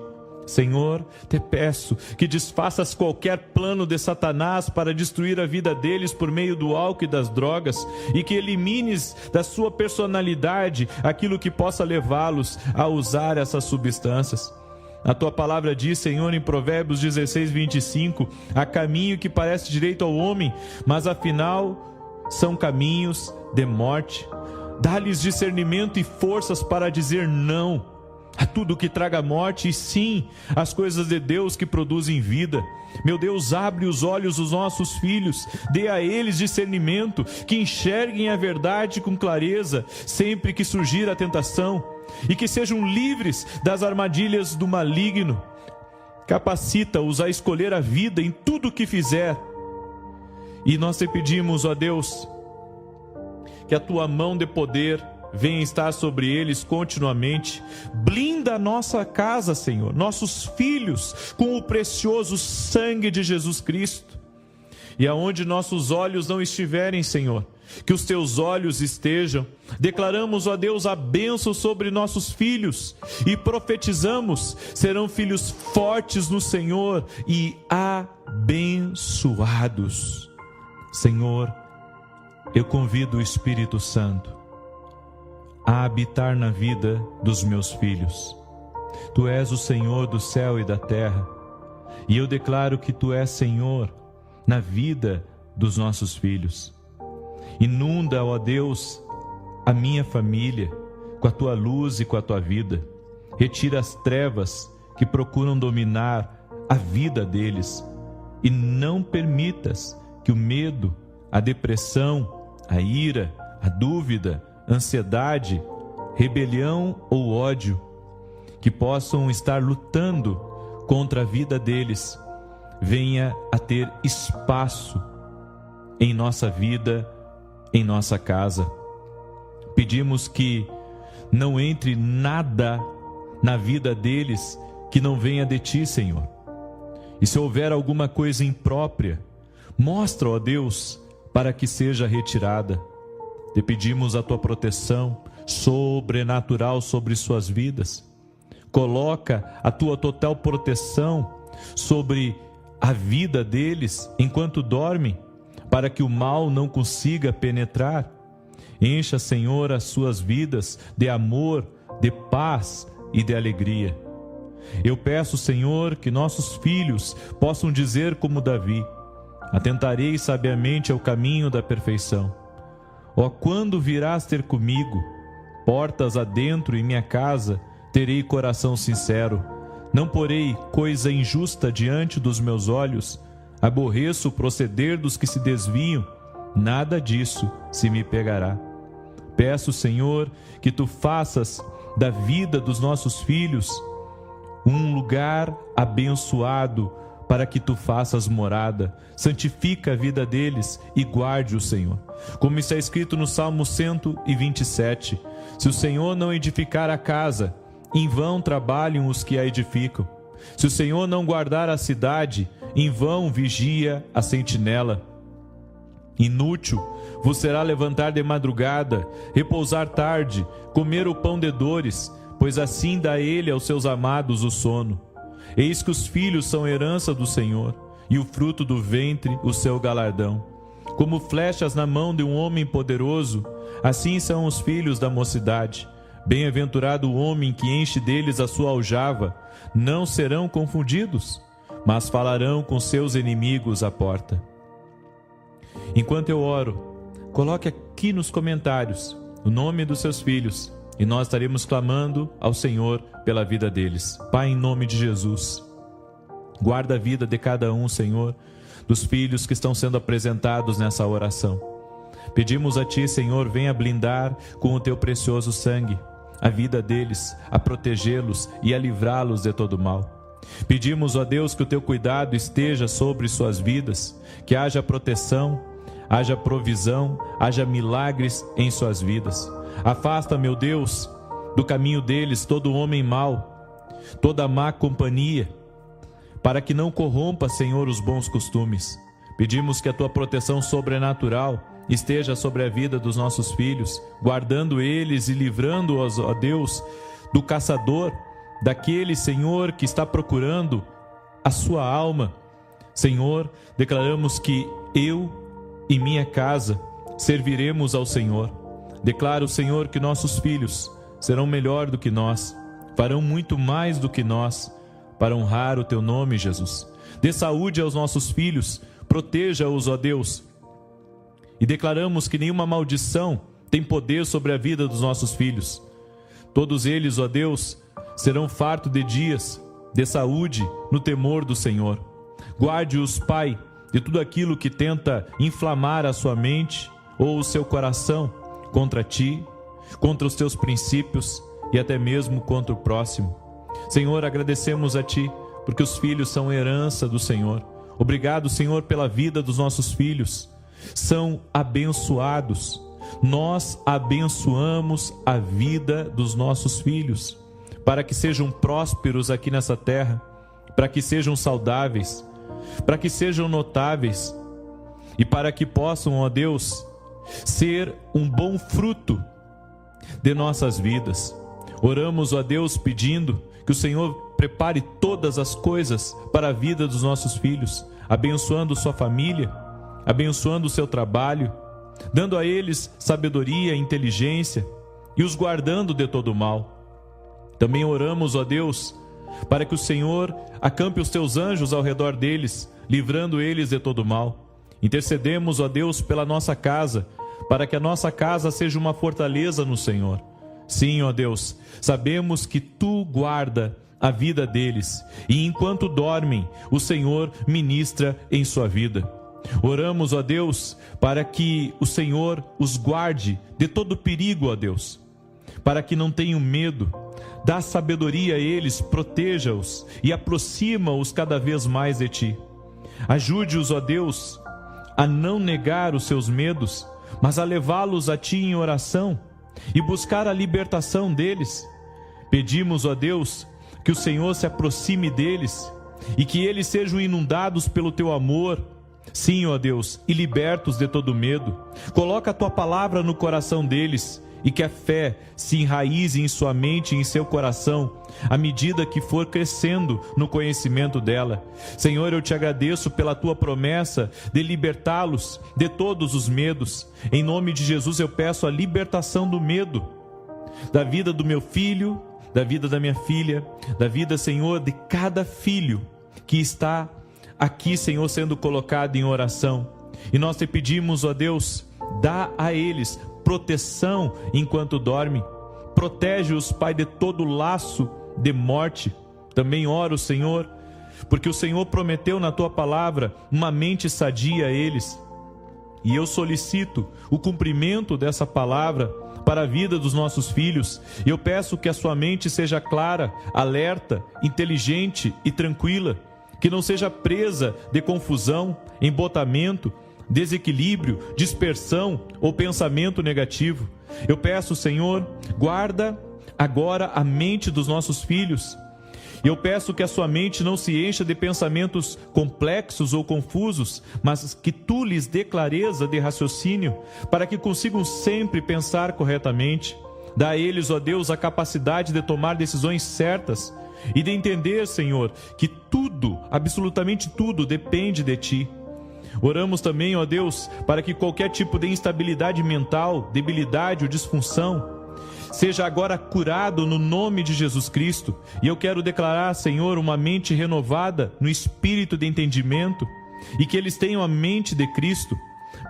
Senhor, te peço que desfaças qualquer plano de Satanás para destruir a vida deles por meio do álcool e das drogas, e que elimines da sua personalidade aquilo que possa levá-los a usar essas substâncias. A Tua palavra diz, Senhor, em Provérbios 16:25, há caminho que parece direito ao homem, mas afinal são caminhos de morte. Dá-lhes discernimento e forças para dizer não a tudo que traga morte, e sim, as coisas de Deus que produzem vida. Meu Deus, abre os olhos dos nossos filhos, dê a eles discernimento, que enxerguem a verdade com clareza, sempre que surgir a tentação, e que sejam livres das armadilhas do maligno. Capacita-os a escolher a vida em tudo o que fizer. E nós te pedimos, ó Deus, que a Tua mão de poder venha estar sobre eles continuamente. Blinda a nossa casa, Senhor, nossos filhos, com o precioso sangue de Jesus Cristo. E aonde nossos olhos não estiverem, Senhor, que os Teus olhos estejam. Declaramos, ó Deus, a bênção sobre nossos filhos e profetizamos: serão filhos fortes no Senhor e abençoados. Senhor, eu convido o Espírito Santo a habitar na vida dos meus filhos. Tu és o Senhor do céu e da terra, e eu declaro que Tu és Senhor na vida dos nossos filhos. Inunda, ó Deus, a minha família com a Tua luz e com a Tua vida. Retira as trevas que procuram dominar a vida deles, e não permitas que o medo, a depressão, a ira, a dúvida, ansiedade, rebelião ou ódio, que possam estar lutando contra a vida deles, venha a ter espaço em nossa vida, em nossa casa. Pedimos que não entre nada na vida deles que não venha de Ti, Senhor. E se houver alguma coisa imprópria, mostra, ó Deus, para que seja retirada. Te pedimos a Tua proteção sobrenatural sobre suas vidas. Coloca a Tua total proteção sobre a vida deles enquanto dormem, para que o mal não consiga penetrar. Encha, Senhor, as suas vidas de amor, de paz e de alegria. Eu peço, Senhor, que nossos filhos possam dizer como Davi: atentarei sabiamente ao caminho da perfeição. Ó, quando virás ter comigo, portas adentro em minha casa, terei coração sincero. Não porei coisa injusta diante dos meus olhos. Aborreço o proceder dos que se desviam. Nada disso se me pegará. Peço, Senhor, que Tu faças da vida dos nossos filhos um lugar abençoado, para que Tu faças morada. Santifica a vida deles e guarde o Senhor. Como está escrito no Salmo 127, se o Senhor não edificar a casa, em vão trabalham os que a edificam. Se o Senhor não guardar a cidade, em vão vigia a sentinela. Inútil vos será levantar de madrugada, repousar tarde, comer o pão de dores, pois assim dá Ele aos seus amados o sono. Eis que os filhos são herança do Senhor, e o fruto do ventre o seu galardão. Como flechas na mão de um homem poderoso, assim são os filhos da mocidade. Bem-aventurado o homem que enche deles a sua aljava. Não serão confundidos, mas falarão com seus inimigos à porta. Enquanto eu oro, coloque aqui nos comentários o nome dos seus filhos, e nós estaremos clamando ao Senhor pela vida deles. Pai, em nome de Jesus, guarda a vida de cada um, Senhor, dos filhos que estão sendo apresentados nessa oração. Pedimos a Ti, Senhor, venha blindar com o Teu precioso sangue a vida deles, a protegê-los e a livrá-los de todo mal. Pedimos, ó Deus, que o Teu cuidado esteja sobre suas vidas, que haja proteção, haja provisão, haja milagres em suas vidas. Afasta, meu Deus, do caminho deles todo homem mau, toda má companhia, para que não corrompa, Senhor, os bons costumes. Pedimos que a Tua proteção sobrenatural esteja sobre a vida dos nossos filhos, guardando eles e livrando-os, ó Deus, do caçador, daquele, Senhor, que está procurando a sua alma. Senhor, declaramos que eu e minha casa serviremos ao Senhor. Declaro, Senhor, que nossos filhos serão melhor do que nós, farão muito mais do que nós, para honrar o Teu nome, Jesus. Dê saúde aos nossos filhos, proteja-os, ó Deus. E declaramos que nenhuma maldição tem poder sobre a vida dos nossos filhos. Todos eles, ó Deus, serão fartos de dias, de saúde, no temor do Senhor. Guarde-os, Pai, de tudo aquilo que tenta inflamar a sua mente ou o seu coração contra Ti, contra os Teus princípios e até mesmo contra o próximo. Senhor, agradecemos a Ti, porque os filhos são herança do Senhor. Obrigado, Senhor, pela vida dos nossos filhos. São abençoados. Nós abençoamos a vida dos nossos filhos, para que sejam prósperos aqui nessa terra, para que sejam saudáveis, para que sejam notáveis e para que possam, ó Deus, ser um bom fruto de nossas vidas. Oramos, ó Deus, pedindo que o Senhor prepare todas as coisas para a vida dos nossos filhos, abençoando sua família, abençoando o seu trabalho, dando a eles sabedoria, inteligência e os guardando de todo mal. Também oramos, ó Deus, para que o Senhor acampe os Teus anjos ao redor deles, livrando eles de todo mal. Intercedemos, ó Deus, pela nossa casa, para que a nossa casa seja uma fortaleza no Senhor. Sim, ó Deus, sabemos que Tu guarda a vida deles, e enquanto dormem, o Senhor ministra em sua vida. Oramos, ó Deus, para que o Senhor os guarde de todo perigo, ó Deus, para que não tenham medo. Dá sabedoria a eles, proteja-os e aproxima-os cada vez mais de Ti. Ajude-os, ó Deus, a não negar os seus medos, mas a levá-los a Ti em oração e buscar a libertação deles. Pedimos, ó Deus, que o Senhor se aproxime deles e que eles sejam inundados pelo Teu amor. Sim, ó Deus, e libertos de todo medo. Coloca a Tua palavra no coração deles e que a fé se enraize em sua mente e em seu coração, à medida que for crescendo no conhecimento dela. Senhor, eu Te agradeço pela Tua promessa de libertá-los de todos os medos. Em nome de Jesus eu peço a libertação do medo, da vida do meu filho, da vida da minha filha, da vida, Senhor, de cada filho que está aqui, Senhor, sendo colocado em oração. E nós Te pedimos, ó Deus, dá a eles proteção enquanto dormem. Protege-os, Pai, de todo laço de morte. Também oro, Senhor, porque o Senhor prometeu na Tua palavra uma mente sadia a eles. E eu solicito o cumprimento dessa palavra para a vida dos nossos filhos. E eu peço que a sua mente seja clara, alerta, inteligente e tranquila, que não seja presa de confusão, embotamento, desequilíbrio, dispersão ou pensamento negativo. Eu peço, Senhor, guarda agora a mente dos nossos filhos. Eu peço que a sua mente não se encha de pensamentos complexos ou confusos, mas que Tu lhes dê clareza de raciocínio, para que consigam sempre pensar corretamente. Dá a eles, ó Deus, a capacidade de tomar decisões certas e de entender, Senhor, que tudo, absolutamente tudo, depende de Ti. Oramos também, ó Deus, para que qualquer tipo de instabilidade mental, debilidade ou disfunção seja agora curado no nome de Jesus Cristo. E eu quero declarar, Senhor, uma mente renovada no espírito de entendimento e que eles tenham a mente de Cristo.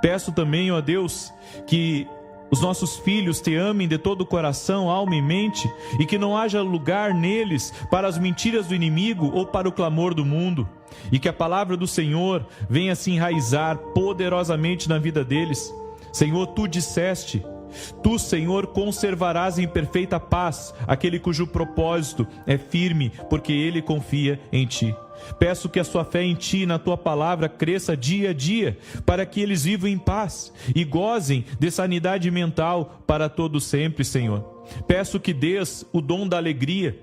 Peço também, ó Deus, que os nossos filhos Te amem de todo o coração, alma e mente, e que não haja lugar neles para as mentiras do inimigo ou para o clamor do mundo, e que a palavra do Senhor venha se enraizar poderosamente na vida deles. Senhor, Tu disseste: Tu, Senhor, conservarás em perfeita paz aquele cujo propósito é firme, porque ele confia em Ti. Peço que a sua fé em Ti e na Tua palavra cresça dia a dia, para que eles vivam em paz e gozem de sanidade mental para todo sempre, Senhor. Peço que dês o dom da alegria,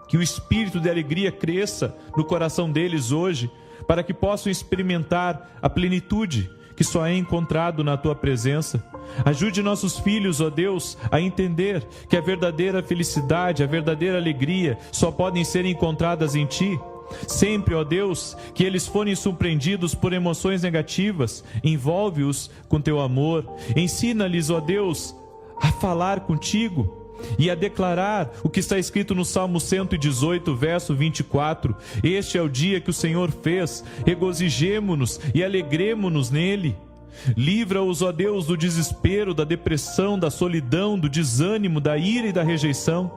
que o espírito de alegria cresça no coração deles hoje, para que possam experimentar a plenitude que só é encontrado na Tua presença. Ajude nossos filhos, ó Deus, a entender que a verdadeira felicidade, a verdadeira alegria só podem ser encontradas em Ti. Sempre, ó Deus, que eles forem surpreendidos por emoções negativas, envolve-os com Teu amor. Ensina-lhes, ó Deus, a falar contigo e a declarar o que está escrito no Salmo 118, verso 24. Este é o dia que o Senhor fez, regozijemo-nos e alegremo-nos nele. Livra-os, ó Deus, do desespero, da depressão, da solidão, do desânimo, da ira e da rejeição,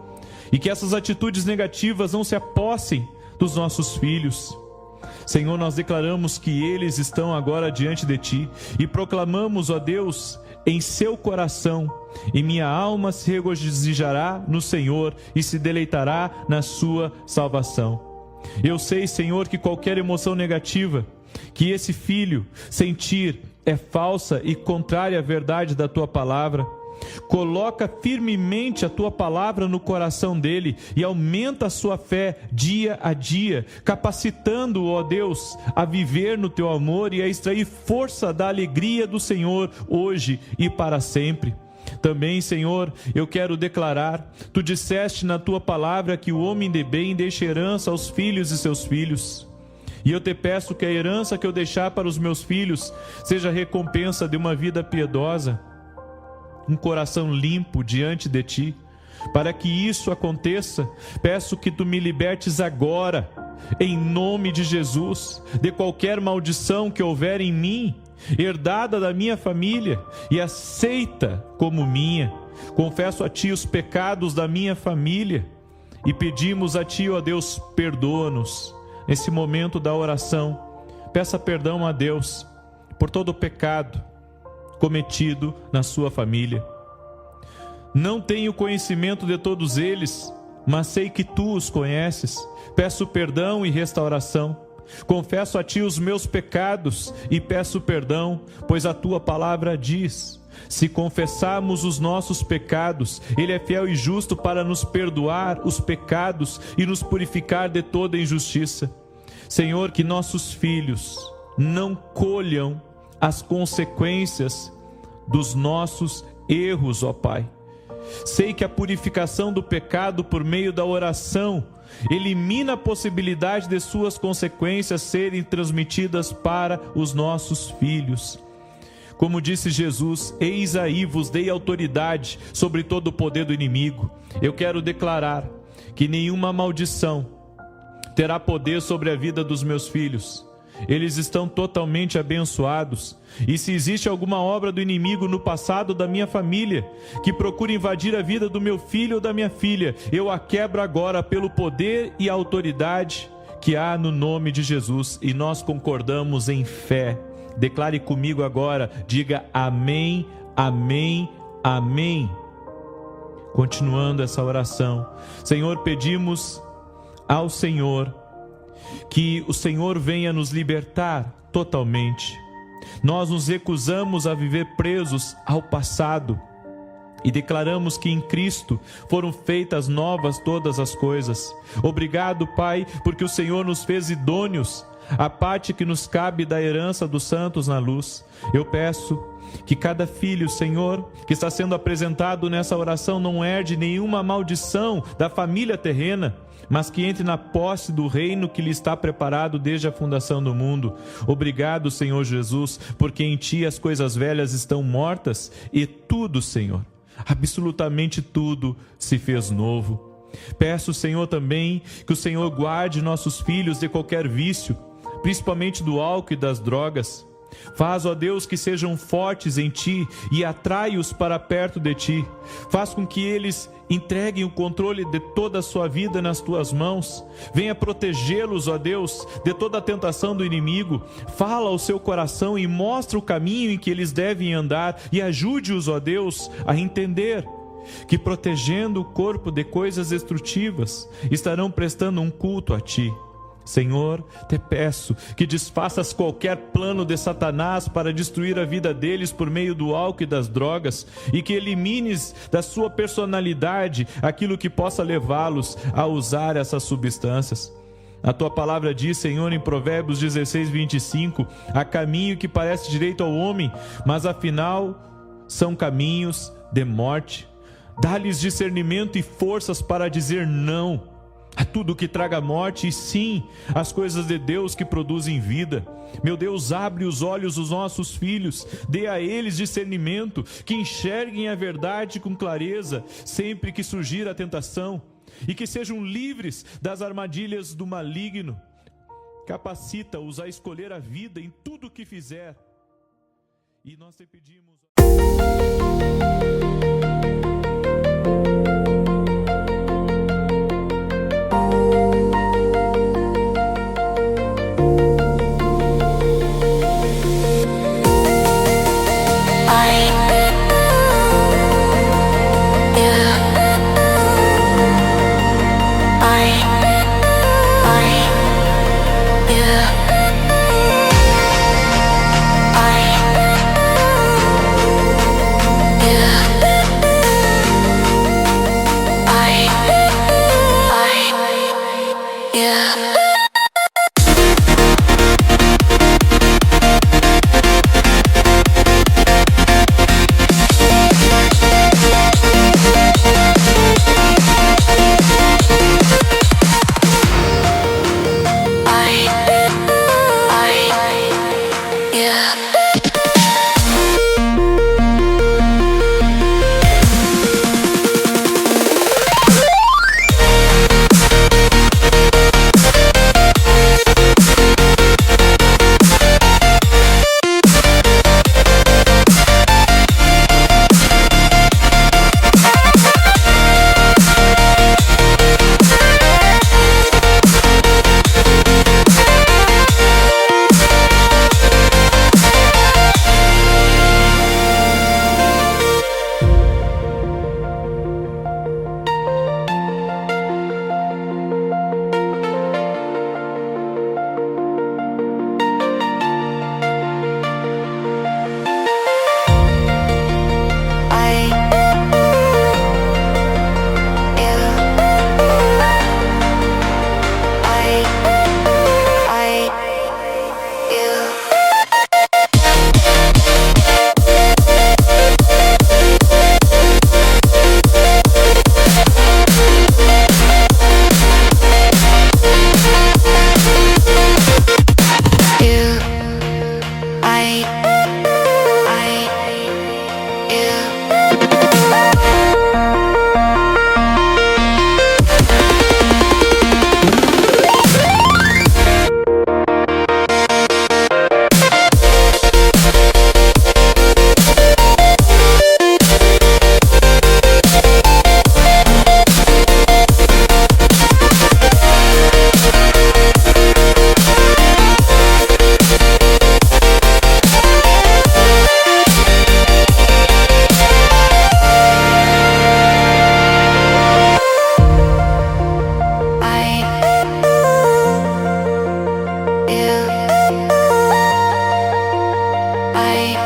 e que essas atitudes negativas não se apossem dos nossos filhos. Senhor, nós declaramos que eles estão agora diante de Ti e proclamamos, ó Deus, em seu coração: e minha alma se regozijará no Senhor e se deleitará na sua salvação. Eu sei, Senhor, que qualquer emoção negativa que esse filho sentir é falsa e contrária à verdade da Tua palavra. Coloca firmemente a Tua palavra no coração dele e aumenta a sua fé dia a dia, capacitando-o, ó Deus, a viver no Teu amor e a extrair força da alegria do Senhor hoje e para sempre. Também, Senhor, eu quero declarar: Tu disseste na Tua palavra que o homem de bem deixa herança aos filhos de seus filhos. E eu Te peço que a herança que eu deixar para os meus filhos seja a recompensa de uma vida piedosa, um coração limpo diante de Ti. Para que isso aconteça, peço que Tu me libertes agora, em nome de Jesus, de qualquer maldição que houver em mim, herdada da minha família e aceita como minha. Confesso a Ti os pecados da minha família e pedimos a Ti, ó Deus, perdoa-nos. Nesse momento da oração, peça perdão a Deus por todo o pecado cometido na sua família. Não tenho conhecimento de todos eles, mas sei que Tu os conheces. Peço perdão e restauração. Confesso a Ti os meus pecados e peço perdão, pois a Tua palavra diz: se confessarmos os nossos pecados, Ele é fiel e justo para nos perdoar os pecados e nos purificar de toda injustiça. Senhor, que nossos filhos não colham as consequências dos nossos erros, ó Pai. Sei que a purificação do pecado por meio da oração elimina a possibilidade de suas consequências serem transmitidas para os nossos filhos. Como disse Jesus: eis aí vos dei autoridade sobre todo o poder do inimigo. Eu quero declarar que nenhuma maldição terá poder sobre a vida dos meus filhos. Eles estão totalmente abençoados. E se existe alguma obra do inimigo no passado da minha família que procura invadir a vida do meu filho ou da minha filha, eu a quebro agora pelo poder e autoridade que há no nome de Jesus. E nós concordamos em fé. Declare comigo agora, diga amém, amém, amém. Continuando essa oração, Senhor, pedimos ao Senhor que o Senhor venha nos libertar totalmente. Nós nos recusamos a viver presos ao passado e declaramos que em Cristo foram feitas novas todas as coisas. Obrigado, Pai, porque o Senhor nos fez idôneos à parte que nos cabe da herança dos santos na luz. Eu peço que cada filho, Senhor, que está sendo apresentado nessa oração não herde nenhuma maldição da família terrena, mas que entre na posse do reino que lhe está preparado desde a fundação do mundo. Obrigado, Senhor Jesus, porque em Ti as coisas velhas estão mortas e tudo, Senhor, absolutamente tudo se fez novo. Peço, Senhor, também que o Senhor guarde nossos filhos de qualquer vício, principalmente do álcool e das drogas. Faz, ó Deus, que sejam fortes em Ti e atrai-os para perto de Ti. Faz com que eles entreguem o controle de toda a sua vida nas Tuas mãos. Venha protegê-los, ó Deus, de toda a tentação do inimigo. Fala ao seu coração e mostra o caminho em que eles devem andar e ajude-os, ó Deus, a entender que protegendo o corpo de coisas destrutivas, estarão prestando um culto a Ti. Senhor, te peço que desfaças qualquer plano de Satanás para destruir a vida deles por meio do álcool e das drogas, e que elimines da sua personalidade aquilo que possa levá-los a usar essas substâncias. A Tua palavra diz, Senhor, em Provérbios 16, 25, há caminho que parece direito ao homem, mas afinal são caminhos de morte. Dá-lhes discernimento e forças para dizer não a tudo que traga morte, e sim, as coisas de Deus que produzem vida. Meu Deus, abre os olhos dos nossos filhos, dê a eles discernimento, que enxerguem a verdade com clareza, sempre que surgir a tentação, e que sejam livres das armadilhas do maligno. Capacita-os a escolher a vida em tudo o que fizer. E nós te pedimos... I